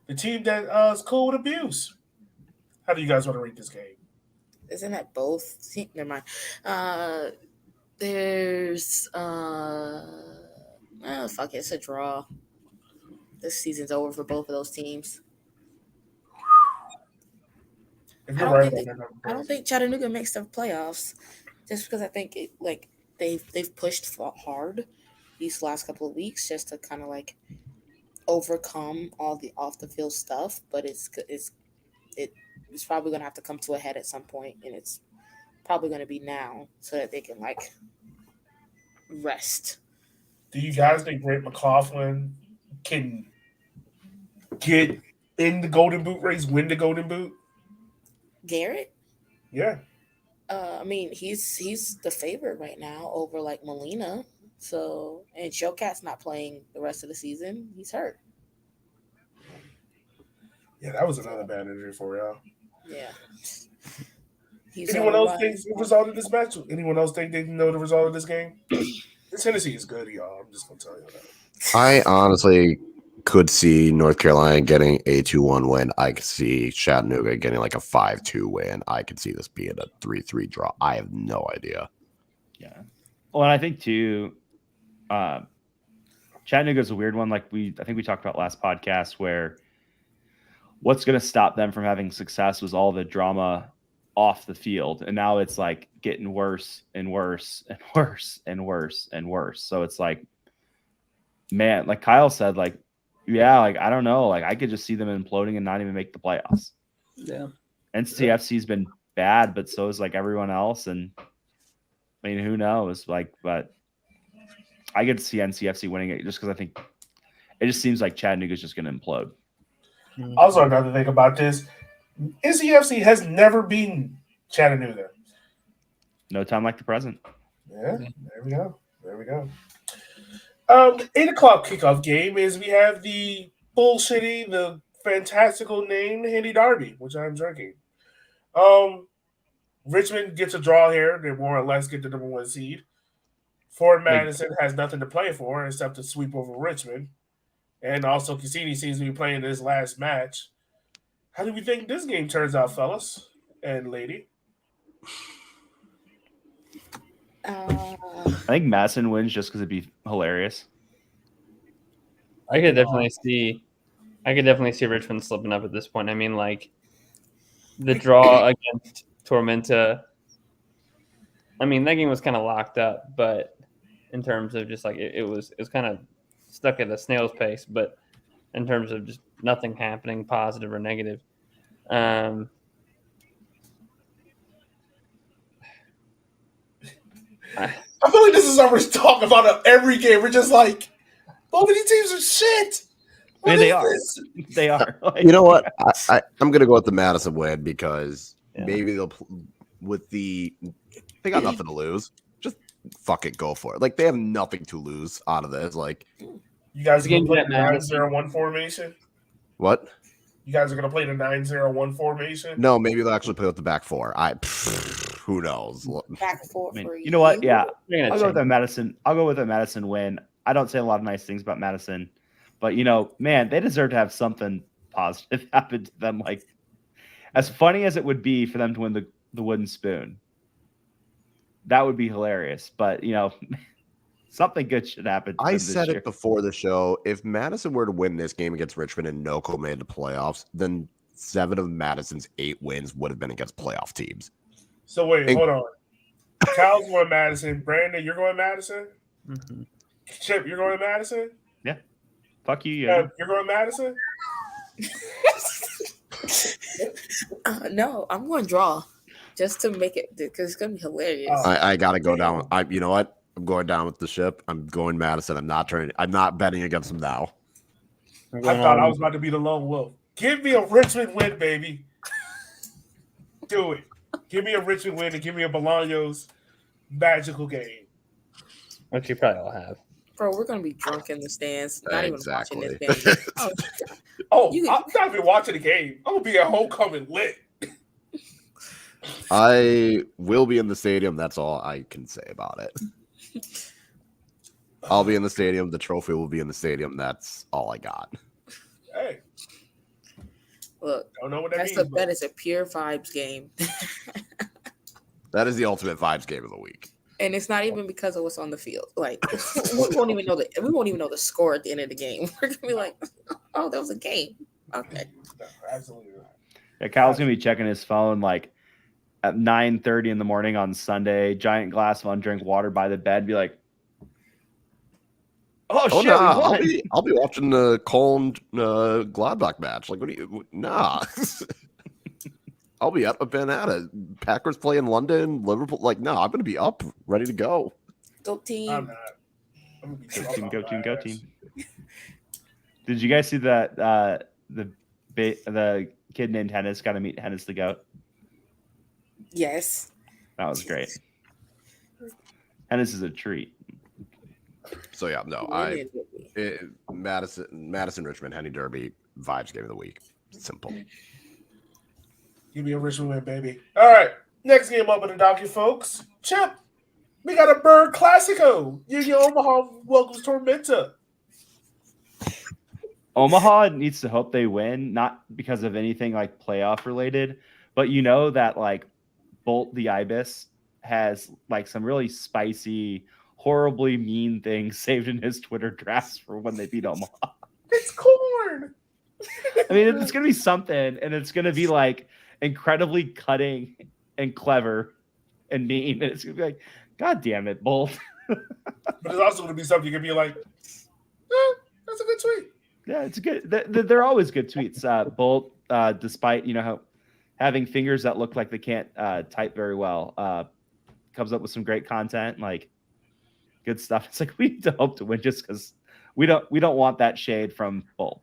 the team that is cool with abuse. How do you guys want to rate this game? Isn't that both? Never mind. There's fuck it, it's a draw. This season's over for both of those teams. If I you're don't right think about that, I don't think Chattanooga makes the playoffs, just because I think they've pushed hard these last couple of weeks just to kind of like overcome all the off the field stuff. But it's probably gonna have to come to a head at some point, and it's probably gonna be now so that they can like rest. do you guys think Brent McLaughlin can get in the Golden Boot race, win the Golden Boot? Garrett, Yeah. I mean he's the favorite right now over like Molina. So and Showcat's not playing the rest of the season. He's hurt. Yeah, that was another bad injury for y'all. Yeah. He's Anyone on the else think rise. the result of this match? Anyone else think they know the result of this game? This Tennessee is good, y'all. I'm just gonna tell you that. I honestly could see North Carolina getting a 2-1 win. I could see Chattanooga getting like a 5-2 win. I could see this being a 3-3 draw. I have no idea. Yeah. Well, and I think too, Chattanooga's a weird one. Like I think we talked about last podcast, where what's going to stop them from having success was all the drama off the field, and now it's like getting worse and worse and worse and worse and worse. So it's like, man, like Kyle said, like, yeah, like I don't know, like I could just see them imploding and not even make the playoffs. Yeah. NCFC's been bad, but so is like everyone else, and I mean, who knows? Like, but I get to see NCFC winning it just because I think it just seems like Chattanooga's just going to implode. Also, another thing about this, NCFC has never beaten Chattanooga. No time like the present. Yeah, there we go. There we go. 8:00 kickoff game is we have the bullshitty, the fantastical name Handy Derby, which I'm drinking. Richmond gets a draw here. They more or less get the number 1 seed. Ford Madison has nothing to play for except to sweep over Richmond. And also Cassini seems to be playing this last match. How do we think this game turns out, fellas and lady? I think Madison wins just because it'd be hilarious. I could definitely see Richmond slipping up at this point. I mean, like the draw against Tormenta. I mean, that game was kind of locked up, but in terms of just like it was kind of stuck at a snail's pace. But in terms of just nothing happening, positive or negative. I feel like this is our talk about every game. We're just like, both of these teams are shit. I mean, they are. They are. Like, You know what? I'm going to go with the Madison win because Yeah. maybe they'll they got nothing to lose. Just fuck it, go for it. Like they have nothing to lose out of this. Like You guys are going to play Game the that matters. 9-0-1 formation? what? You guys are going to play the 9-0-1 formation? No, maybe they'll actually play with the back four. Who knows? Back and forth I mean, for you know what? Yeah, They're gonna I'll go with change. that Madison. I'll go with that Madison win. I don't say a lot of nice things about Madison, but you know, man, they deserve to have something positive happen to them. Like, as funny as it would be for them to win the wooden spoon, that would be hilarious. But you know, something good should happen. To I them this said year. it before the show. If Madison were to win this game against Richmond and NoCo made the playoffs, then 7 of Madison's 8 wins would have been against playoff teams. So wait, And- hold on. Kyle's going Madison. Brandon, you're going Madison? Mm-hmm. Chip, you're going Madison? Fuck you, yeah. You're going Madison? No, I'm going to draw just to make it because it's going to be hilarious. Oh. I got to go down. You know what? I'm going down with the ship. I'm going Madison. I'm not betting against them now. I'm I going thought on- I was about to be the lone wolf. Give me a Richmond win, baby. Do it. Give me a Richmond win and give me a Bolaños magical game. which you probably all have. Bro, we're going to be drunk in the stands, not Exactly. even watching this game. Oh, Oh, You- I'm not even watching the game. I'm going to be at homecoming lit. I will be in the stadium. That's all I can say about it. I'll be in the stadium. The trophy will be in the stadium. That's all I got. Hey, Look, don't know what that means. that is a pure vibes game. That is the ultimate vibes game of the week. And it's not even because of what's on the field. Like we won't even know the score at the end of the game. We're gonna be like, oh, that was a game. Okay. No, absolutely not. Yeah, Kyle's gonna be checking his phone like at 9:30 in the morning on Sunday. Giant glass of undrink water by the bed. Be like, oh shit, nah, we won. I'll be watching the Cologne Gladbach match. Like, what do you? Nah. I'll be up and at it. Packers play in London, Liverpool. Like, no, I'm going to be up, ready to go. Go team. I'm not. I'm gonna be Go drunk team, off go my team, go ass. team. Did you guys see that the kid named Hennis got to meet Hennis the goat? Yes. That was great. Hennis is a treat. So yeah, no, Madison Richmond Henny Derby vibes game of the week. Simple. Give me a Richmond win, baby. All right. Next game up in the docket, folks. Chip, we got a Bird Classico. Union Omaha welcomes Tormenta. Omaha needs to hope they win, not because of anything like playoff related, but you know that like Bolt the Ibis has like some really spicy, horribly mean things saved in his Twitter drafts for when they beat Omaha. It's corn. I mean, it's going to be something, and it's going to be like incredibly cutting and clever and mean. And it's going to be like, God damn it, Bolt. But it's also going to be something you can be like, that's a good tweet. Yeah, it's good. They're always good tweets. Bolt, despite having fingers that look like they can't type very well, comes up with some great content, like good stuff. It's like we need to hope to win just because we don't want that shade from Bolt.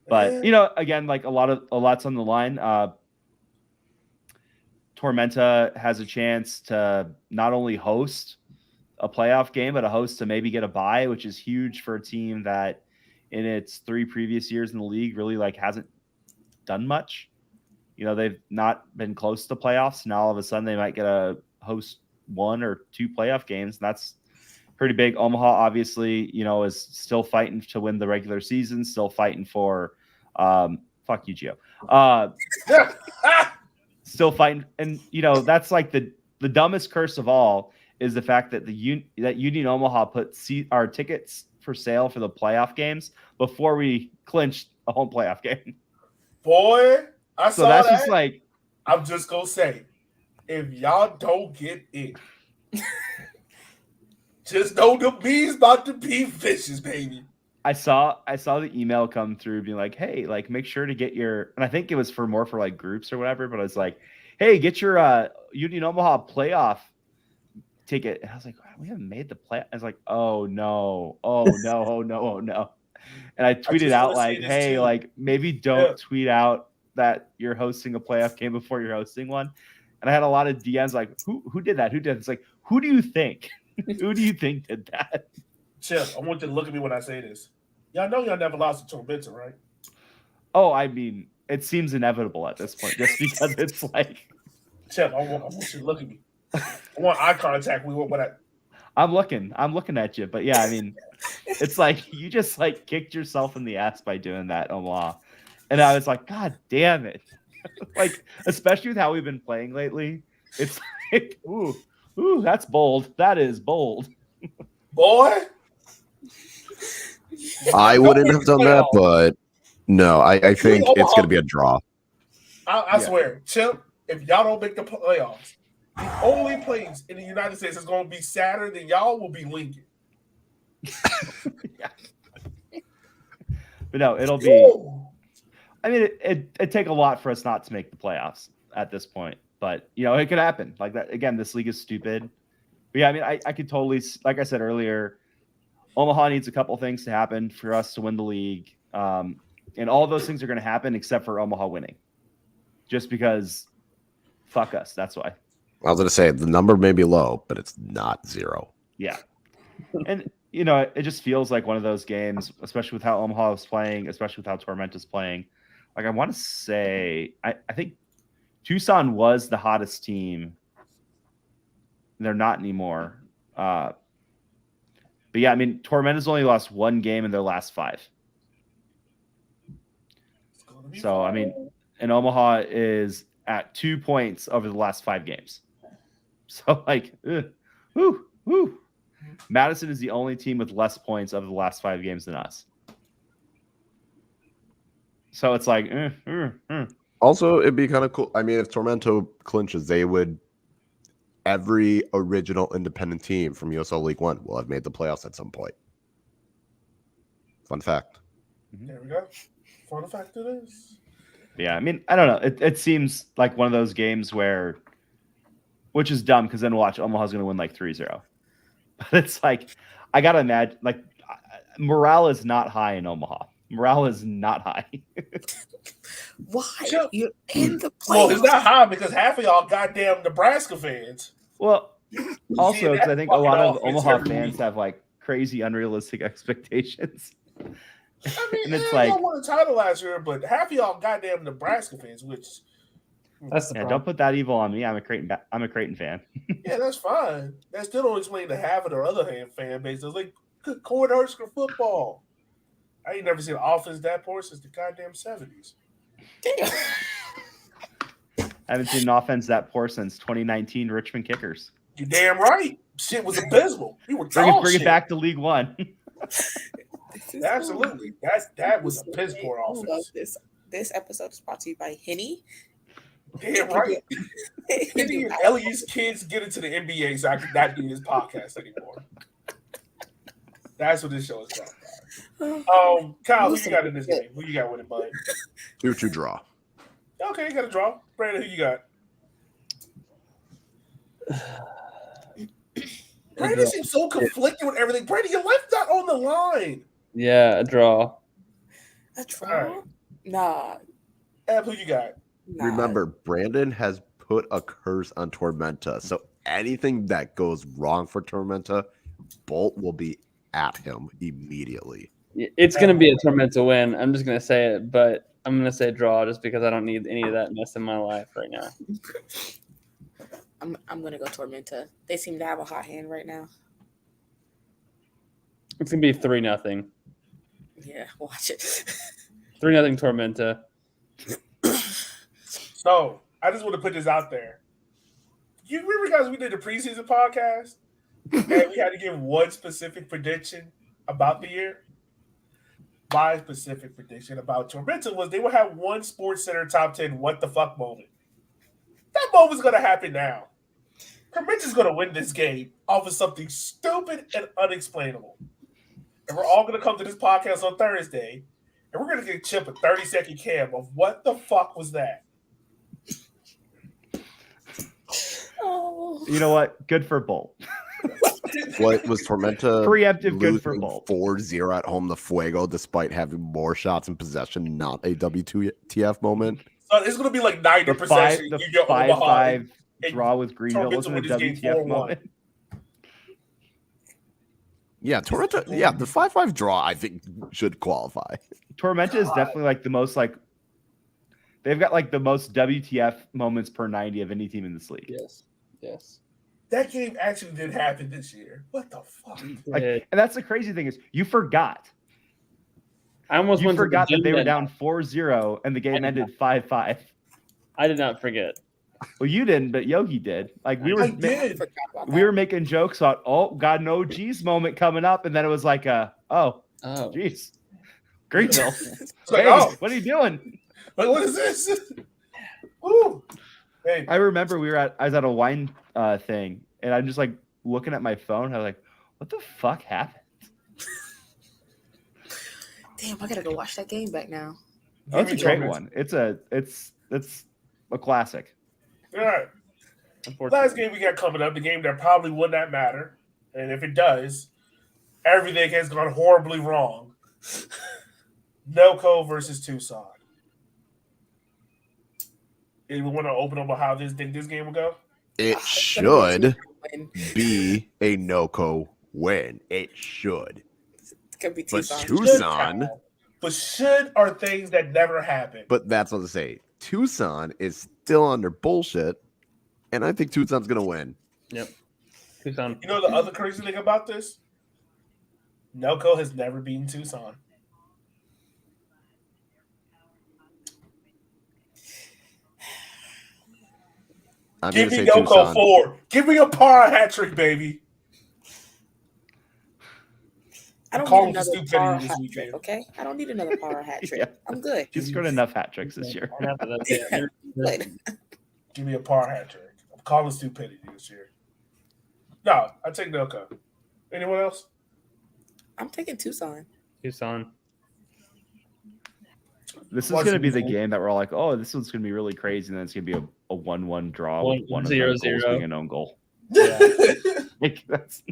But again, like a lot's on the line. Tormenta has a chance to not only host a playoff game, but a host to maybe get a bye, which is huge for a team that in its 3 previous years in the league really like hasn't done much. They've not been close to playoffs. Now all of a sudden they might get a host 1 or 2 playoff games. That's pretty big. Omaha obviously, is still fighting to win the regular season, still fighting for fuck you, Gio. Still fighting, and that's like the dumbest curse of all is the fact that that Union Omaha put our tickets for sale for the playoff games before we clinched a home playoff game. Boy, I So saw that's that. just like, I'm just going to say, if y'all don't get it, just know the bees about to be vicious, baby. I saw the email come through being like, hey, like make sure to get your, and I think it was for like groups or whatever, but I was like, hey, get your Union Omaha playoff ticket. And I was like, wow, we haven't made the play. I was like, oh no. And I tweeted out like, hey, like maybe don't tweet out that you're hosting a playoff game before you're hosting one. And I had a lot of DMs like, who did that? Who did? It's like, who do you think? Who do you think did that? Chip, I want you to look at me when I say this. Y'all know y'all never lost to Tormenta, right? Oh, I mean, it seems inevitable at this point, just because it's like. Chip, I want you to look at me. I want eye contact. I'm looking at you, but yeah, I mean, it's like you just like kicked yourself in the ass by doing that, Omaha, and I was like, God damn it! Like, especially with how we've been playing lately, it's like, ooh, that's bold. That is bold, boy. I wouldn't have done that, but no, I think it's going to be a draw. I swear, Chip, if y'all don't make the playoffs, the only place in the United States that's going to be sadder than y'all will be Lincoln. Yeah. But no, it'll be. I mean, it'd take a lot for us not to make the playoffs at this point, but it could happen. Like that again. This league is stupid. But yeah, I mean, I could totally, like I said earlier, Omaha needs a couple things to happen for us to win the league, and all those things are going to happen except for Omaha winning, just because. Fuck us. That's why. I was going to say the number may be low, but it's not 0. Yeah, and it just feels like one of those games, especially with how Omaha is playing, especially with how Tormenta's playing. Like I want to say, I think Tucson was the hottest team. They're not anymore. But yeah, I mean, Tormenta's only lost one game in their last 5. So, I mean, and Omaha is at 2 points over the last 5 games. So, like, woo. Madison is the only team with less points over the last 5 games than us. So it's like, Also, it'd be kind of cool. I mean, if Tormenta clinches, every original independent team from USL League One will have made the playoffs at some point. Fun fact. There we go. Fun fact it is. Yeah, I mean, I don't know. It seems like one of those games where, which is dumb because then watch, Omaha's going to win like 3-0. But it's like, I got to imagine, like, morale is not high in Omaha. Morale is not high. Why? Sure. You're in the playoffs. Well, it's not high because half of y'all goddamn Nebraska fans. Well, also, because I think a lot of fucking Omaha offense every fans week. have like crazy, unrealistic expectations. I mean, And it's like, like- I won the title last year, but half of y'all goddamn Nebraska fans, which That's the Yeah, problem. don't put that evil on me. I'm a Creighton fan. yeah, that's fine. That still don't explain the half of their other fan base. It's like good Cornhusker football. I ain't never seen an offense that poor since the goddamn 70s. Damn. I haven't seen an offense that poor since 2019 Richmond Kickers. You damn right. Shit was abysmal. We were Bring dog it shit. back to League One. This is Absolutely. That was a piss poor I love offense. This episode is brought to you by Henny. Damn right. Any of Elliott's kids get into the NBA so I could not do this podcast anymore. That's what this show is about. Kyle, who you got in this game? Who you got with it, bud? 2-2 draw. Okay, you got a draw. Brandon, who you got? Brandon seems so conflicted with everything. Brandon, your life's not on the line. Yeah, a draw. A draw? Alright. Nah. Ab, who you got? Nah. Remember, Brandon has put a curse on Tormenta. So anything that goes wrong for Tormenta, Bolt will be at him immediately. It's going to be a Tormenta win. I'm just going to say it, but I'm going to say draw just because I don't need any of that mess in my life right now. I'm gonna go Tormenta. They seem to have a hot hand right now. It's going to be 3-0. Yeah, watch it. 3-0 Tormenta. So, I just want to put this out there. You remember, guys, we did the preseason podcast, and we had to give one specific prediction about the year? My specific prediction about Tormenta was they would have one Sports Center top 10 what the fuck moment. That moment's going to happen now. Tormenta's going to win this game off of something stupid and unexplainable. And we're all going to come to this podcast on Thursday, and we're going to get Chip a 30-second cam of what the fuck was that. Oh. You know what? Good for Bolt. What was Tormenta Preemptive good for losing Bolt. 4-0 at home to Fuego despite having more shots in possession, not a WTF moment? So it's going to be like 90% The you get Omaha. 5-5 and draw with Greenville Tormenta wasn't a win this game WTF 4-1. moment. Yeah, Tormenta, yeah, the 5-5 draw, I think, should qualify. Tormenta is definitely like the most like they've got like the most WTF moments per 90 of any team in this league. Yes. That game actually did happen this year. What the fuck? Like, Yeah. and that's the crazy thing is you forgot. I almost You went to the forgot that gym they were that down 4-0 and the game ended 5-5. I did not forget. Well, you didn't, but Yogi did. Like we I were did. Forgot about we that. were making jokes about got an OG's moment coming up, and then it was like oh Oh, geez. Greenville. It's like, Hey, oh, what are you doing? like, what is this? Woo. Hey, I remember I was at a wine thing, and I'm just like looking at my phone. I was like, "What the fuck happened?" Damn, I gotta go watch that game back now. Oh, it's a give me great Tormenta. one. It's a classic. All right. unfortunately. Last game we got coming up, the game that probably would not matter. And if it does, everything has gone horribly wrong. NoCo versus Tucson. Anyone want to open up on how this game will go? It should Win. be a no-co win. It should. It's gonna be But Tucson. Tucson, But should are things that never happen. but that's what I say. Tucson is still under bullshit, and I think Tucson's going to win. Yep. Tucson. You know the other crazy thing about this? Nelco has never beaten Tucson. I'm Give going me to say Nelco Tucson. 4. Give me a par hat trick, baby. I don't Call need him another stupidity power this hat weekend. trick, okay? I don't need another power hat trick. Yeah. I'm good. He's scored enough hat tricks this year. Good. Give me a par hat trick. I'm calling stupidity this year. No, I take Nelco. Anyone else? I'm taking Tucson. Tucson. This is Watch going to it be the before. game that we're all like, oh, this one's going to be really crazy, and then it's going to be a 1-1 draw One- with one of 0-0. the goals being an own goal. Yeah. Like, that's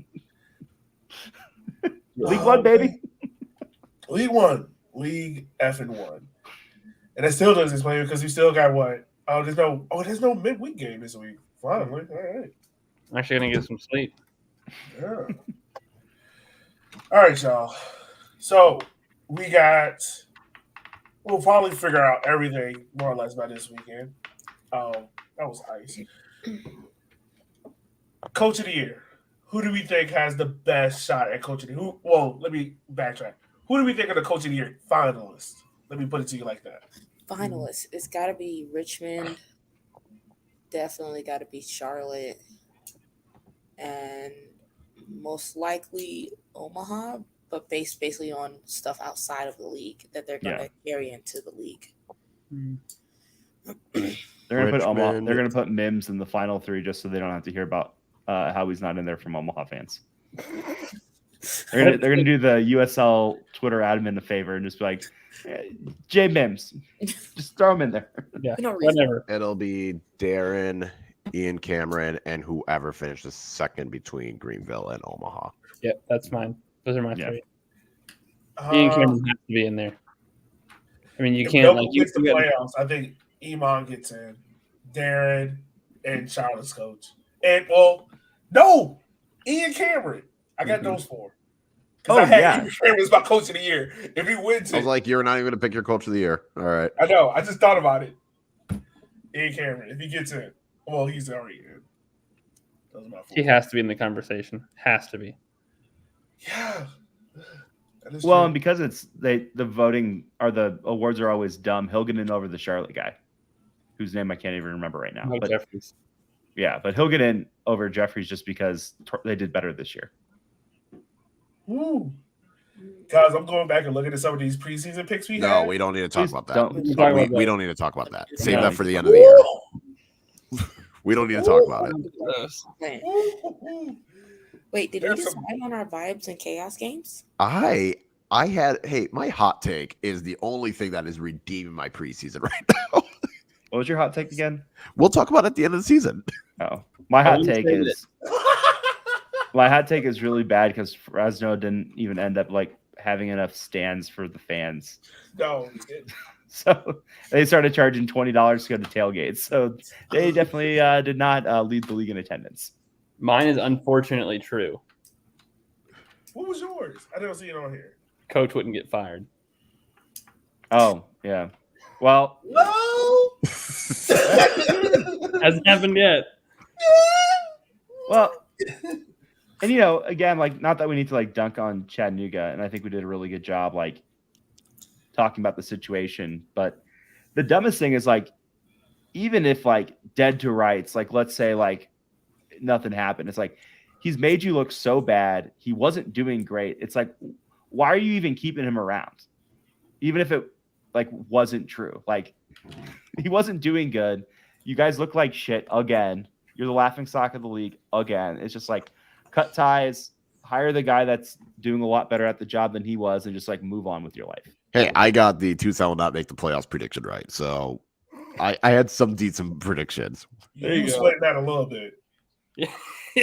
League One, baby. League One. League effing one. And that still doesn't explain it because we still got what? There's no midweek game this week. Finally. All right. I'm actually gonna get some sleep. Yeah. All right, y'all. So we'll probably figure out everything more or less by this weekend. That was ice. Coach of the year. Who do we think has the best shot at Coach of the Year? Well, let me backtrack. Who do we think are the Coach of the Year finalists? Let me put it to you like that. Finalists. It's got to be Richmond. Definitely got to be Charlotte. And most likely Omaha, but based basically on stuff outside of the league that they're going to carry into the league. They're going to put Omaha. Richmond. They're going to put Mims in the final three just so they don't have to hear about how he's not in there from Omaha fans. They're gonna do the USL Twitter admin a favor and just be like, Jay Mims, just throw him in there. Yeah. No reason. Whatever. It'll be Darren, Ian Cameron, and whoever finishes second between Greenville and Omaha. Yep, that's mine. Those are my Yeah. three. Ian Cameron has to be in there. I mean, you If can't Noble like you gets the playoffs. I think Iman gets in. Darren and Charlotte's coach. And no, Ian Cameron. I got those four. Because I had Ian Cameron as my coach of the year. If he wins I was it, like, you're not even going to pick your coach of the year. All right. I know. I just thought about it. Ian Cameron, if he gets in, well, he's already in. Those are my four. he has to be in the conversation. Has to be. Yeah. That is Well, true. and because it's the voting or the awards are always dumb, he'll get in over the Charlotte guy, whose name I can't even remember right now. Mike But Jeffries. yeah, but he'll get in over Jeffries just because they did better this year. Woo. Guys, I'm going back and looking at some of these preseason picks we No, had. we don't need to talk Please about that. don't. We'll talk about We that. don't need to talk about that. Save No. that for the end of the year. We don't need to talk about it. Those. Man. Woo. Wait, did we There's some- decide on our vibes and chaos games? I had my hot take is the only thing that is redeeming my preseason right now. What was your hot take again? We'll talk about it at the end of the season. Oh, my hot wouldn't take say is my hot take is really bad because Fresno didn't even end up like having enough stands for the fans. No. So they started charging $20 to go to tailgates. So they definitely did not lead the league in attendance. Mine is unfortunately true. What was yours? I don't see it on here. Coach wouldn't get fired. Oh, yeah. Well, No. Hasn't happened yet. well, and again, like not that we need to like dunk on Chattanooga, and I think we did a really good job like talking about the situation, but the dumbest thing is like even if like dead to rights, like let's say like nothing happened, it's like he's made you look so bad, he wasn't doing great. It's like, why are you even keeping him around? Even if it like wasn't true. Like he wasn't doing good. You guys look like shit again. You're the laughing stock of the league again. It's just like cut ties, hire the guy that's doing a lot better at the job than he was, and just like move on with your life. Hey, I got the Tucson will not make the playoffs prediction right. So I had some decent predictions. There you You go. sweating that a little bit. Yeah,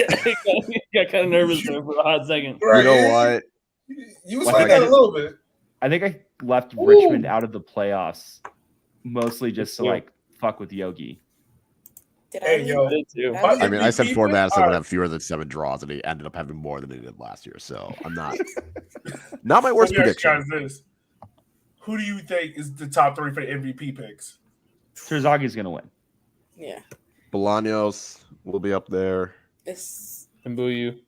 I got kind of nervous there for a hot second. You know what? You Well, sweating that I- a little bit. I think I left Ooh. Richmond out of the playoffs mostly just to Yeah. like fuck with Yogi. Did Hey, I yo. I did too. That was- I mean, I said Ford Madison All would right. have fewer than 7 draws, and he ended up having more than he did last year. So I'm not my worst Let me ask you prediction. guys this. Who do you think is the top 3 for the MVP picks? Terzagi's going to win. Yeah, Bolaños will be up there. it's Mbuyu.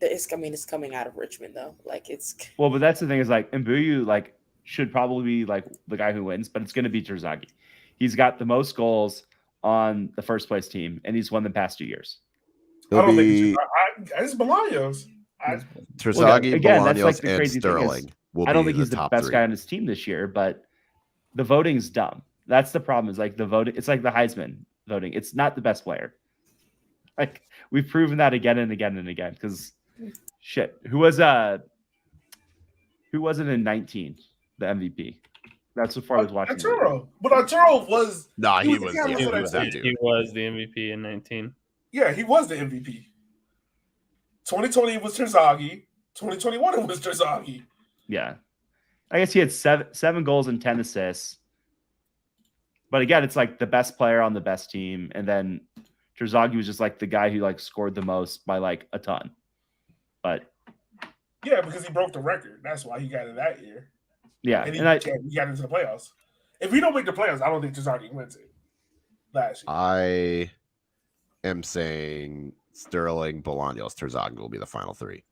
it's coming out of Richmond though. Like it's Well, but that's the thing is like Mbuyu like should probably be like the guy who wins, but it's going to be Terzaghi. He's got the most goals on the first place team, and he's won the past 2 years. I It'll don't be think it's Bolaños. Terzaghi, again, that's Bolaños, like the and crazy thing is, Sterling. Will I don't be think he's the top best 3. guy on his team this year, but the voting's dumb. That's the problem. Is like the voting. It's like the Heisman voting. It's not the best player. Like we've proven that again and again and again. Because shit, who was it in 19? The MVP. That's so far I was watching. Arturo. But Arturo was. Nah, he he was. was the Yeah, guy he for was that that team. dude. He was the MVP in 19. Yeah, he was the MVP. 2020 was Terzaghi. 2021 it was Terzaghi. Yeah, I guess he had seven goals and 10 assists. But again, it's like the best player on the best team, and then Terzaghi was just like the guy who like scored the most by like a ton. But Yeah, because he broke the record. That's why he got it that year. yeah, And he and got into the playoffs. If we don't make the playoffs, I don't think Terzaghi wins it. Last year. I am saying Sterling, Bolaños, Terzaghi will be the final 3.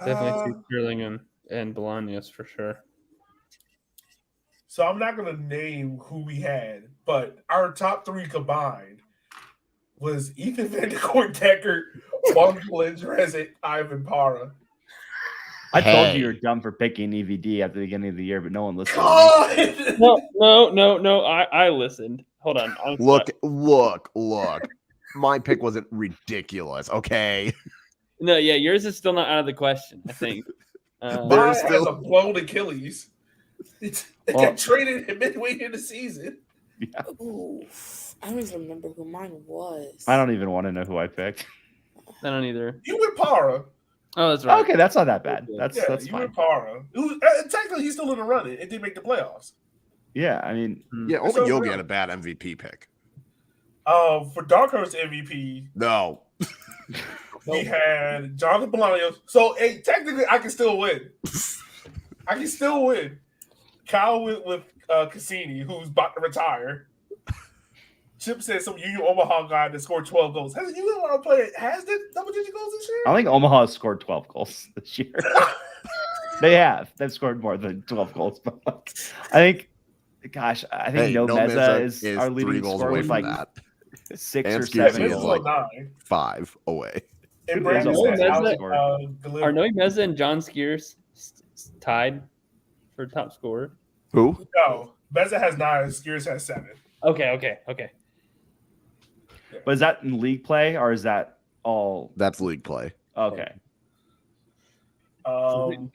Definitely see Sterling and Bolaños for sure. So I'm not going to name who we had, but our top 3 combined was Ethan Van der Decker, Juan Resett, Ivan Para. I told Hey. you you're dumb for picking EVD at the beginning of the year, but no one listened. To me. God! No. I listened. Hold on. Look. My pick wasn't ridiculous, okay? No, yeah, yours is still not out of the question, I think. Mine There's has still- a blown Achilles. It got traded midway in the season. ooh, I don't even remember who mine was. I don't even want to know who I picked. I don't either. You went Para. Oh, that's right. Okay, that's not that bad. That's Yeah, that's you fine. went Para. Technically, he's still in the running. It didn't make the playoffs. Yeah, I mean, Yeah, It's only Yogi unreal. had a bad MVP pick. For Dark Horse MVP, No. we had Jonathan Bolaños. So, hey, technically, I can still win. I can still win. Kyle went with Cassini, who's about to retire. Chip said some Union Omaha guy that scored 12 goals. Has Union Omaha player has did double-digit goals this year? I think Omaha has scored 12 goals this year. They've scored more than 12 goals. But I think, gosh, I think No Meza is our 3 leading goals scorer away with from like that. 6 And or Skeersy 7 is Meza goals. like- 9. 5 away. And Who Brandon is said Meza? Alex Are Noe Meza and John Skiers tied for top scorer? Who? No, Meza has 9. Skiers has 7. Okay. But is that in league play or is that all? That's league play. Okay.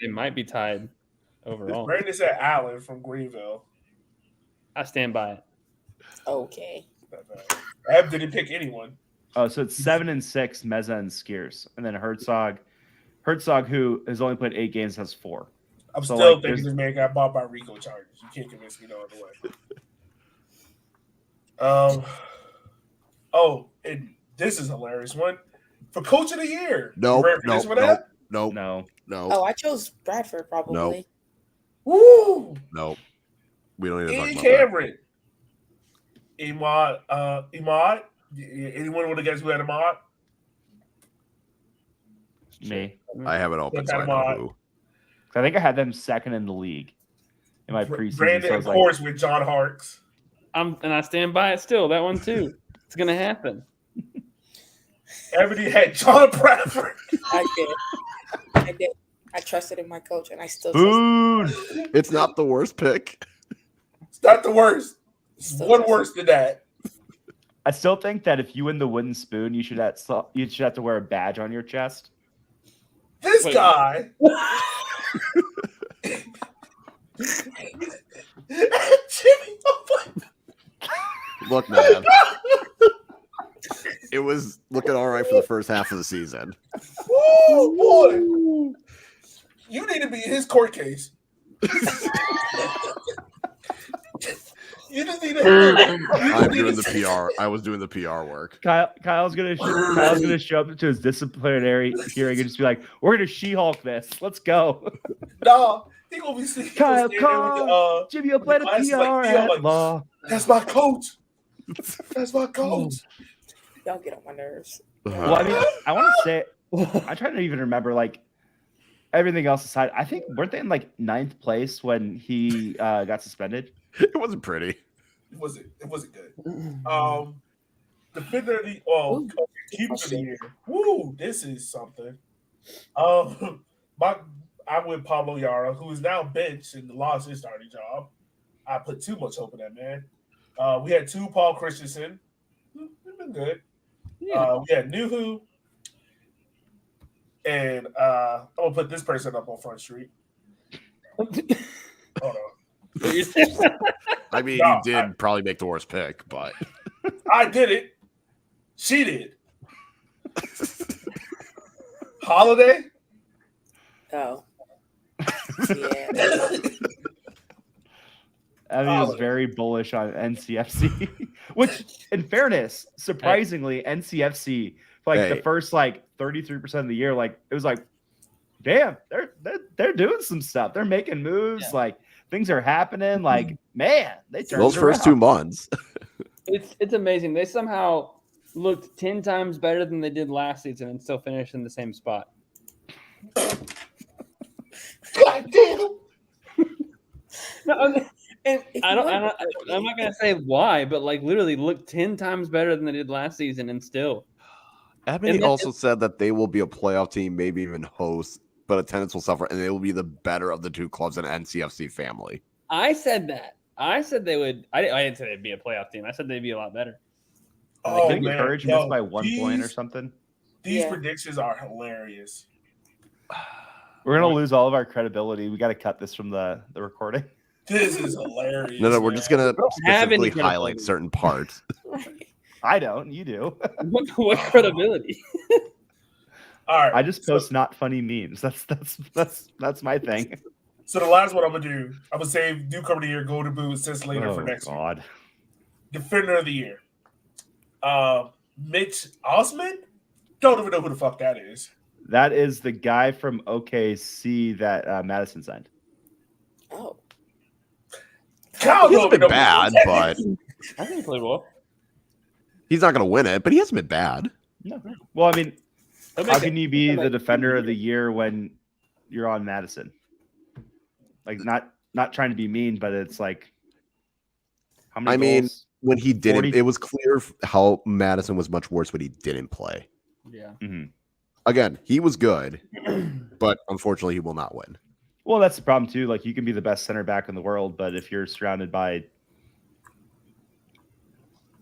They might be tied overall. Brandon said Allen from Greenville. I stand by it. Okay. Ab didn't pick anyone. Oh, so it's 7 and 6, Meza and Skiers. And then Herzog, who has only played 8 games, has 4. I'm So, still like, thinking there's- this man got bought by Rico Chargers. You can't convince me no other way. And this is a hilarious one. For Coach of the Year. Nope. You ready for this one, Ab? Nope. No. Oh, I chose Bradford probably. Woo! Nope. We don't need to talk Ian about that. Cameron. Imad. Anyone want to guess who had Imad? Me. I have it open, Look so at I him on. know who. I think I had them second in the league in my preseason. Brandon, so I of was like, course, with John Harks. And I stand by it still. That one too. It's gonna happen. Everybody had John Bradford. I did. I trusted in my coach, and I still trust. Boone. It's not the worst pick. It's not the worst. It's Still one trust. worse than that. I still think that if you win the wooden spoon, you should have to wear a badge on your chest. This Wait. guy. Jimmy, Look, man. It was looking all right for the first half of the season. Woo, boy. You need to be in his court case. You just need to. I'm doing the PR. I was doing the PR work. Kyle's gonna show up to his disciplinary hearing and just be like, "We're gonna She-Hulk this. Let's go." Nah, he gonna be seeing Kyle, standing with the, Jimmy, you'll play the glasses PR like, at like, law. That's my coach. That's my coach. Y'all get on my nerves. Well, I mean, I want to say, I'm trying to even remember, like, everything else aside. I think weren't they in like 9th place when he got suspended? It wasn't pretty. It wasn't good. Defender of the keeper of the year. Woo, this is something. I'm with Pablo Yara, who is now benched and lost his starting job. I put too much hope in that man. We had 2 Paul Christensen. They've been good. Yeah. We had Nuhu. And I'm gonna put this person up on Front Street. Hold on. I mean, No, he did probably make the worst pick, but I did it. She did. Holiday? Oh. Yeah. I mean, he was very bullish on NCFC, which, in fairness, surprisingly, NCFC, like the first 33% of the year, like it was like, damn, they're doing some stuff. They're making moves. Yeah. Like things are happening. Like, man, they turned those it first around. 2 months. It's amazing. They somehow looked 10 times better than they did last season and still finished in the same spot. God damn. No, and I'm not gonna say why, but like literally looked 10 times better than they did last season and still. Ebony also said that they will be a playoff team, maybe even host, but attendance will suffer, and they will be the better of the 2 clubs in NCFC family. I said that. I said they would. I didn't say they'd be a playoff team. I said they'd be a lot better. Oh, Didn't man. Courage Yo, miss by 1 point or something? These Yeah. predictions are hilarious. We're gonna lose all of our credibility. We got to cut this from the recording. This is hilarious. No, we're just gonna have any specifically highlight credibility. certain parts. I don't. You do. What credibility? All right. I just post not funny memes. That's my thing. So the last one I'm gonna do, I'm gonna save newcomer of the year, Golden Boot, since later for Oh next year. God. Defender of the year. Mitch Osman? Don't even know who the fuck that is. That is the guy from OKC that Madison signed. Oh. Kyle He don't hasn't even been know bad, who that but is. I think he played well. he's not gonna win it. But he hasn't been bad. No. Well, I mean, He'll how make can it. you be he'll the make- defender of the year when you're on Madison? Like, not trying to be mean, but it's like, how many I mean, goals? when he didn't, 40 it was clear how Madison was much worse when he didn't play. Yeah. Mhm. Again, he was good, but unfortunately, he will not win. Well, that's the problem too. Like, you can be the best center back in the world, but if you're surrounded by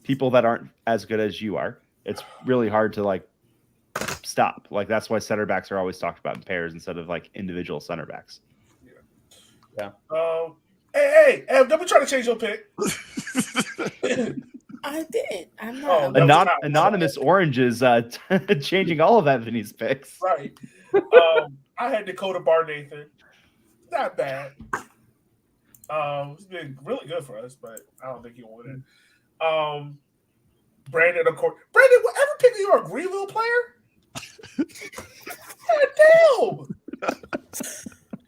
people that aren't as good as you are, it's really hard to like stop. Like, that's why center backs are always talked about in pairs instead of like individual center backs. Hey, don't be trying to change your pick. I didn't. I'm Oh, not. that was not- Anonymous Orange is changing all of Anthony's picks. Right. I had Dakota Barnathan. Not bad. It's been really good for us, but I don't think he'll win it. Brandon, of course. Brandon, whatever pick you're a Greenville player? God damn!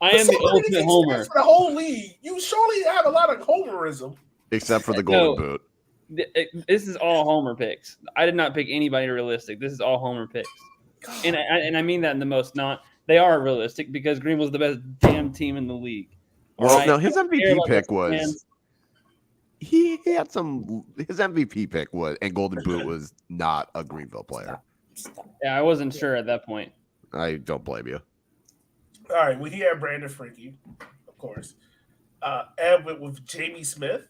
I am the Somebody ultimate gets homer. stats for the whole league. You surely have a lot of homerism. Except for the Golden Boot. This is all homer picks. I did not pick anybody realistic. This is all homer picks, God. and I mean that in the most not. They are realistic because Greenville's the best damn team in the league. Well, Right? no, his I don't care MVP about pick those was fans. he had some. His MVP pick was, and Golden Boot was not a Greenville player. Stop. Yeah, I wasn't sure at that point. I don't blame you. All right, well, he had Brandon Frankie, of course. And with Jamie Smith.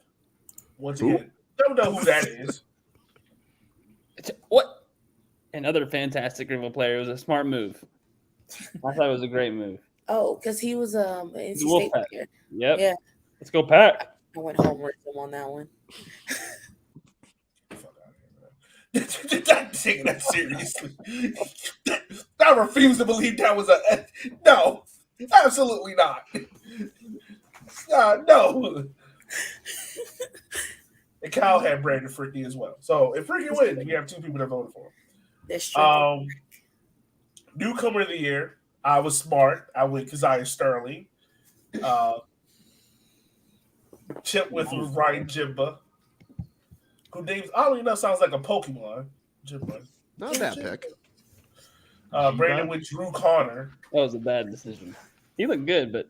Once Who? again, don't know who that is. What? Another fantastic Greenville player. It was a smart move. I thought it was a great move. Oh, because he was an NC State Wolfpack. player. Yep. Yeah. Let's go, Pack. I went homerism on that one. Fuck out of here, man. I'm taking that seriously. I refuse to believe that was a no. Absolutely not. No. And Kyle had Brandon Freaky as well. So if Freaky wins, we have 2 people that voted for him. That's true. Newcomer of the year, I was smart. I went Keziah Sterling. Chip with Ryan Jimba, who names oddly enough sounds like a Pokemon. Jimba. Not a bad pick. Brandon with Drew Connor. That was a bad decision. He looked good, but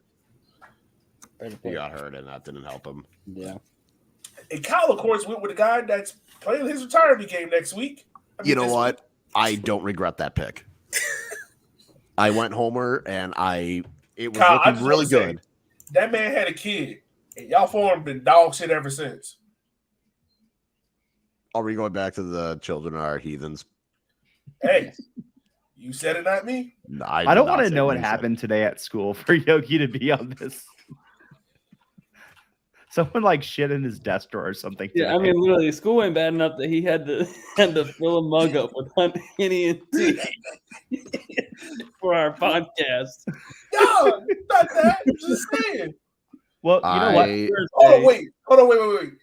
He got hurt, and that didn't help him. yeah. And Kyle, of course, went with a guy that's playing his retirement game next week. You know what? I don't regret that pick. I went Homer, and it was Kyle, I looking just really wanna say, good. that man had a kid, and y'all for him been dog shit ever since. Are we going back to the children are heathens? Hey, you said it, not me. No, I don't want to say know what you said happened today at school for Yogi to be on this. Someone like shit in his desk drawer or something. Yeah, I today. mean, literally, school went bad enough that he had to fill a mug up with Henny and tea for our podcast. No, not that. Just saying. Well, you know what? Hold on, wait.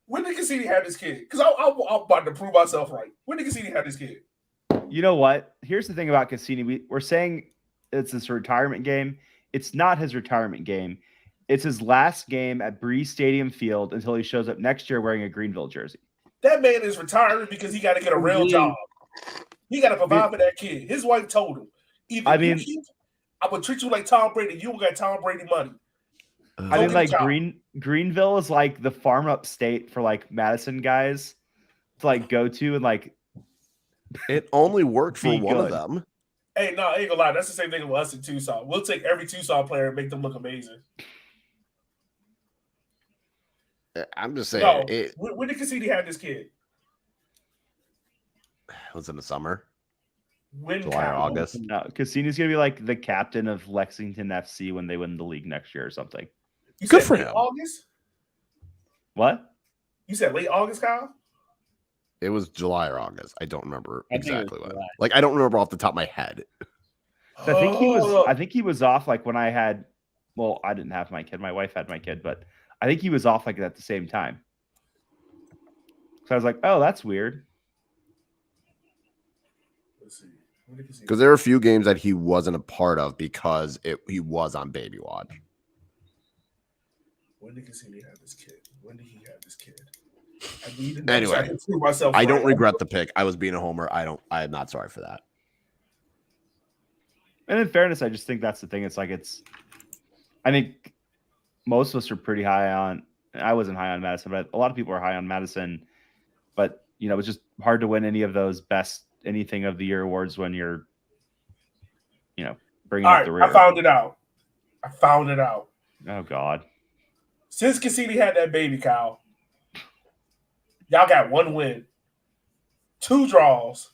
When did Cassini have this kid? Because I'm about to prove myself right. When did Cassini have this kid? You know what? Here's the thing about Cassini. We're saying it's his retirement game. It's not his retirement game. It's his last game at Breeze Stadium Field until he shows up next year wearing a Greenville jersey. That man is retiring because he got to get a real job. He got to provide for that kid. His wife told him, I would treat you like Tom Brady. You don't got Tom Brady money. I mean, like Greenville is like the farm up state for like Madison guys to like go to and like. It only worked for Be one of good. them. Hey, no, I ain't gonna lie. That's the same thing with us in Tucson. We'll take every Tucson player and make them look amazing. I'm just saying. No, It when did Cassini have this kid? was in the summer, When July or Kyle? August. No, Cassini's gonna be like the captain of Lexington FC when they win the league next year or something. You Good said for late him. August? What? You said late August, Kyle? It was July or August. I don't remember I think it was exactly what. July. Like I don't remember off the top of my head. I think he was. Oh, I think he was off like when I had. Well, I didn't have my kid. My wife had my kid, but I think he was off like at the same time. So I was like, "Oh, that's weird." let's see. When did Cassini- Because there were a few games that he wasn't a part of because he was on Baby Watch. When did Cassini have this kid? When did he have this kid? I need to know Anyway, so I can prove myself I don't right. regret the pick. I was being a homer. I am not sorry for that. And in fairness, I just think that's the thing. It's like I think most of us are pretty high on. I wasn't high on Madison, but a lot of people are high on Madison. But you know, it's just hard to win any of those best anything of the year awards when you're, you know, bringing All up right, the rear. I found it out. Oh God. Since Cassini had that baby, Kyle, y'all got 1 win, 2 draws,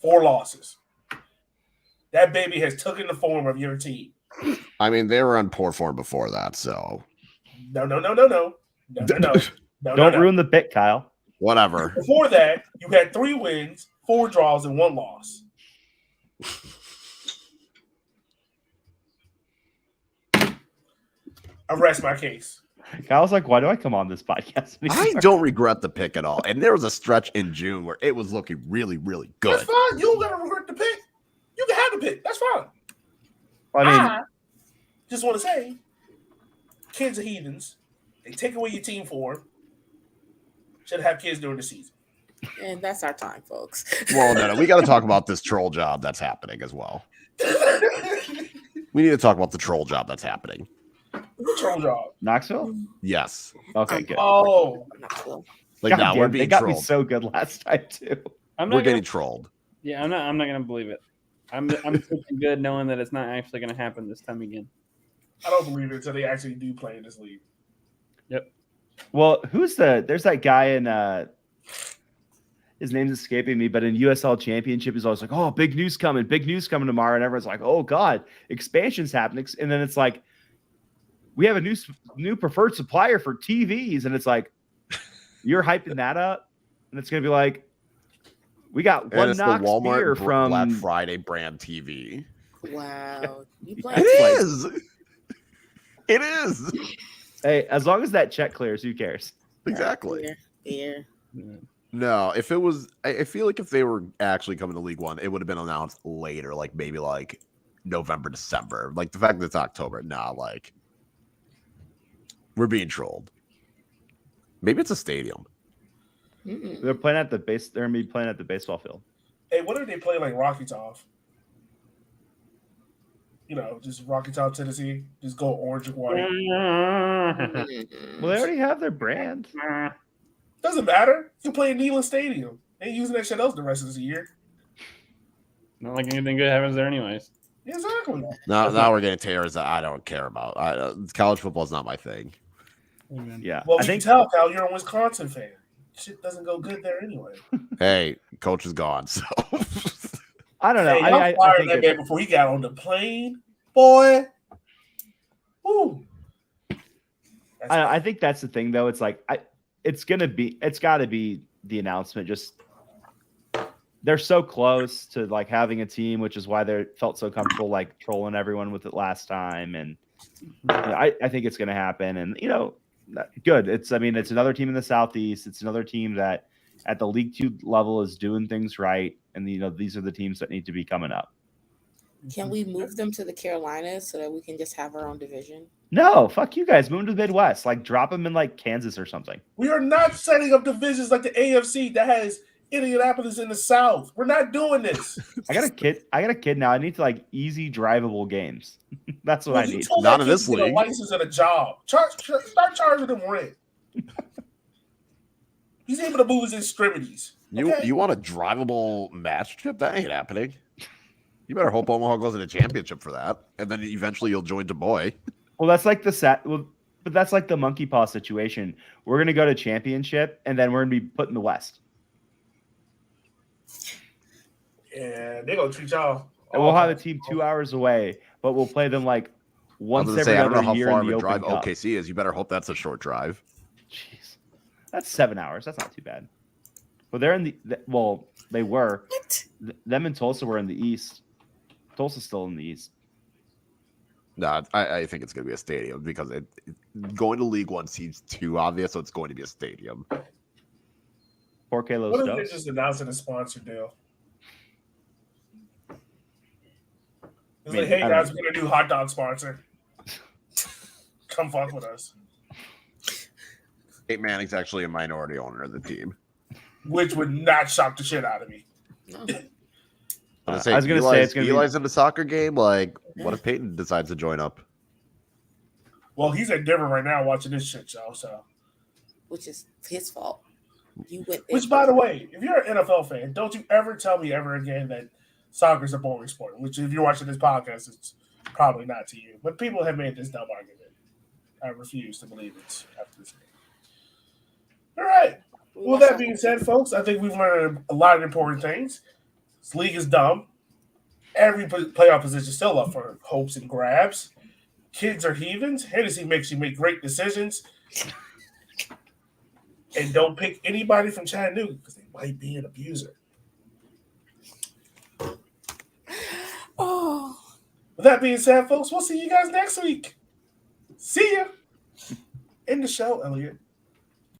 4 losses. That baby has taken the form of your team. I mean, they were on poor form before that, so No. Don't ruin the pick, Kyle. whatever. Before that, you had 3 wins, 4 draws, and 1 loss. I rest my case. Kyle's like, why do I come on this podcast I anymore? don't regret the pick at all. And there was a stretch in June where it was looking really, really That's good. fine. You don't got to regret the pick. You can have the pick. That's fine. I mean, I just want to say, kids are heathens. They take away your team form. Should have kids during the season. And that's our time, folks. Well, no, we got to talk about this troll job that's happening as well. We need to talk about the troll job that's happening. Troll job. Knoxville? Yes. Okay, good. Oh, Knoxville. Like God now damn, we're they being got me trolled. so good last time too. I'm We're not getting gonna, trolled. yeah, I'm not gonna believe it. I'm sleeping good knowing that it's not actually gonna happen this time again. I don't believe it until they actually do play in this league. Well, there's that guy in his name's escaping me, but in USL Championship, he's always like, "Oh, big news coming tomorrow," and everyone's like, "Oh God, expansion's happening," and then it's like, "We have a new preferred supplier for TVs," and it's like, you're hyping that up, and it's gonna be like, we got And one it's the Knox Walmart beer from Black Friday brand TV. Wow. You It playing is. It is. Hey, as long as that check clears, who cares? Exactly. Yeah. Yeah. No, if it was, I feel like if they were actually coming to League One, it would have been announced later, like maybe like November, December. Like the fact that it's October, nah, like we're being trolled. Maybe it's a stadium. Mm-mm. They're playing at the base. They're gonna be playing at the baseball field. Hey, what if they play like Rocky Top? Just Rocky Top, Tennessee. Just go orange and white. Mm-mm. Well, they already have their brand. Doesn't matter. You can play in Neyland Stadium. They ain't using that shit else the rest of the year. Not like anything good happens there, anyways. Exactly. Now we're getting tears that I don't care about. College football is not my thing. Yeah, Well, I we think can tell, Cal, you're a Wisconsin fan. Shit doesn't go good there anyway. Hey, coach is gone, so I don't know. Hey, I y'all fired think that man before he got on the plane, boy. Woo. I think that's the thing, though. It's like it's got to be the announcement. Just they're so close to like having a team, which is why they felt so comfortable like trolling everyone with it last time. And I think it's going to happen. And good. It's another team in the Southeast. It's another team that at the League 2 level is doing things right. And these are the teams that need to be coming up. Can we move them to the Carolinas so that we can just have our own division? No, fuck you guys. Move them to the Midwest. Like drop them in like Kansas or something. We are not setting up divisions like the AFC that has Indianapolis in the South. We're not doing this. I got a kid now. I need to like easy drivable games. That's what I need. Not in this league. A league. license and a job. Start charging them rent. He's able to move his extremities. Okay? You want a drivable match chip? That ain't happening. You better hope Omaha goes to the championship for that, and then eventually you'll join Du Bois. Well, that's like but that's like the monkey paw situation. We're gonna go to championship, and then we're gonna be put in the West. Yeah, they're gonna treat y'all. And we'll have a team 2 hours away, but we'll play them like once every I don't know other how year far in of the a Open drive Cup. OKC is. You better hope that's a short drive. Jeez, that's 7 hours. That's not too bad. Well, they're in they were. What? Them and Tulsa were in the East. Tulsa's still in the East. No, I think it's going to be a stadium because going to League One seems too obvious, so it's going to be a stadium. Porque Los What if Dos. they're just announcing a sponsor deal? It's like, hey I guys, don't we're gonna do hot dog sponsor. Come fuck with us. Peyton Manning's actually a minority owner of the team. Which would not shock the shit out of me. No. I was gonna say it's gonna be- Eli's in the soccer game. Like, what if Peyton decides to join up? Well, he's at Denver right now watching this shit show. So, Which is his fault. You went there. which by the way, if you're an NFL fan, don't you ever tell me ever again that soccer's a boring sport. Which, if you're watching this podcast, it's probably not to you. But people have made this dumb argument. I refuse to believe it after this game. All right. Well, that being said, folks, I think we've learned a lot of important things. This league is dumb. Every playoff position is still up for hopes and grabs. Kids are heathens. Hennessy makes you make great decisions. And don't pick anybody from Chattanooga because they might be an abuser. Oh. With that being said, folks, we'll see you guys next week. See ya. End the show, Elliot.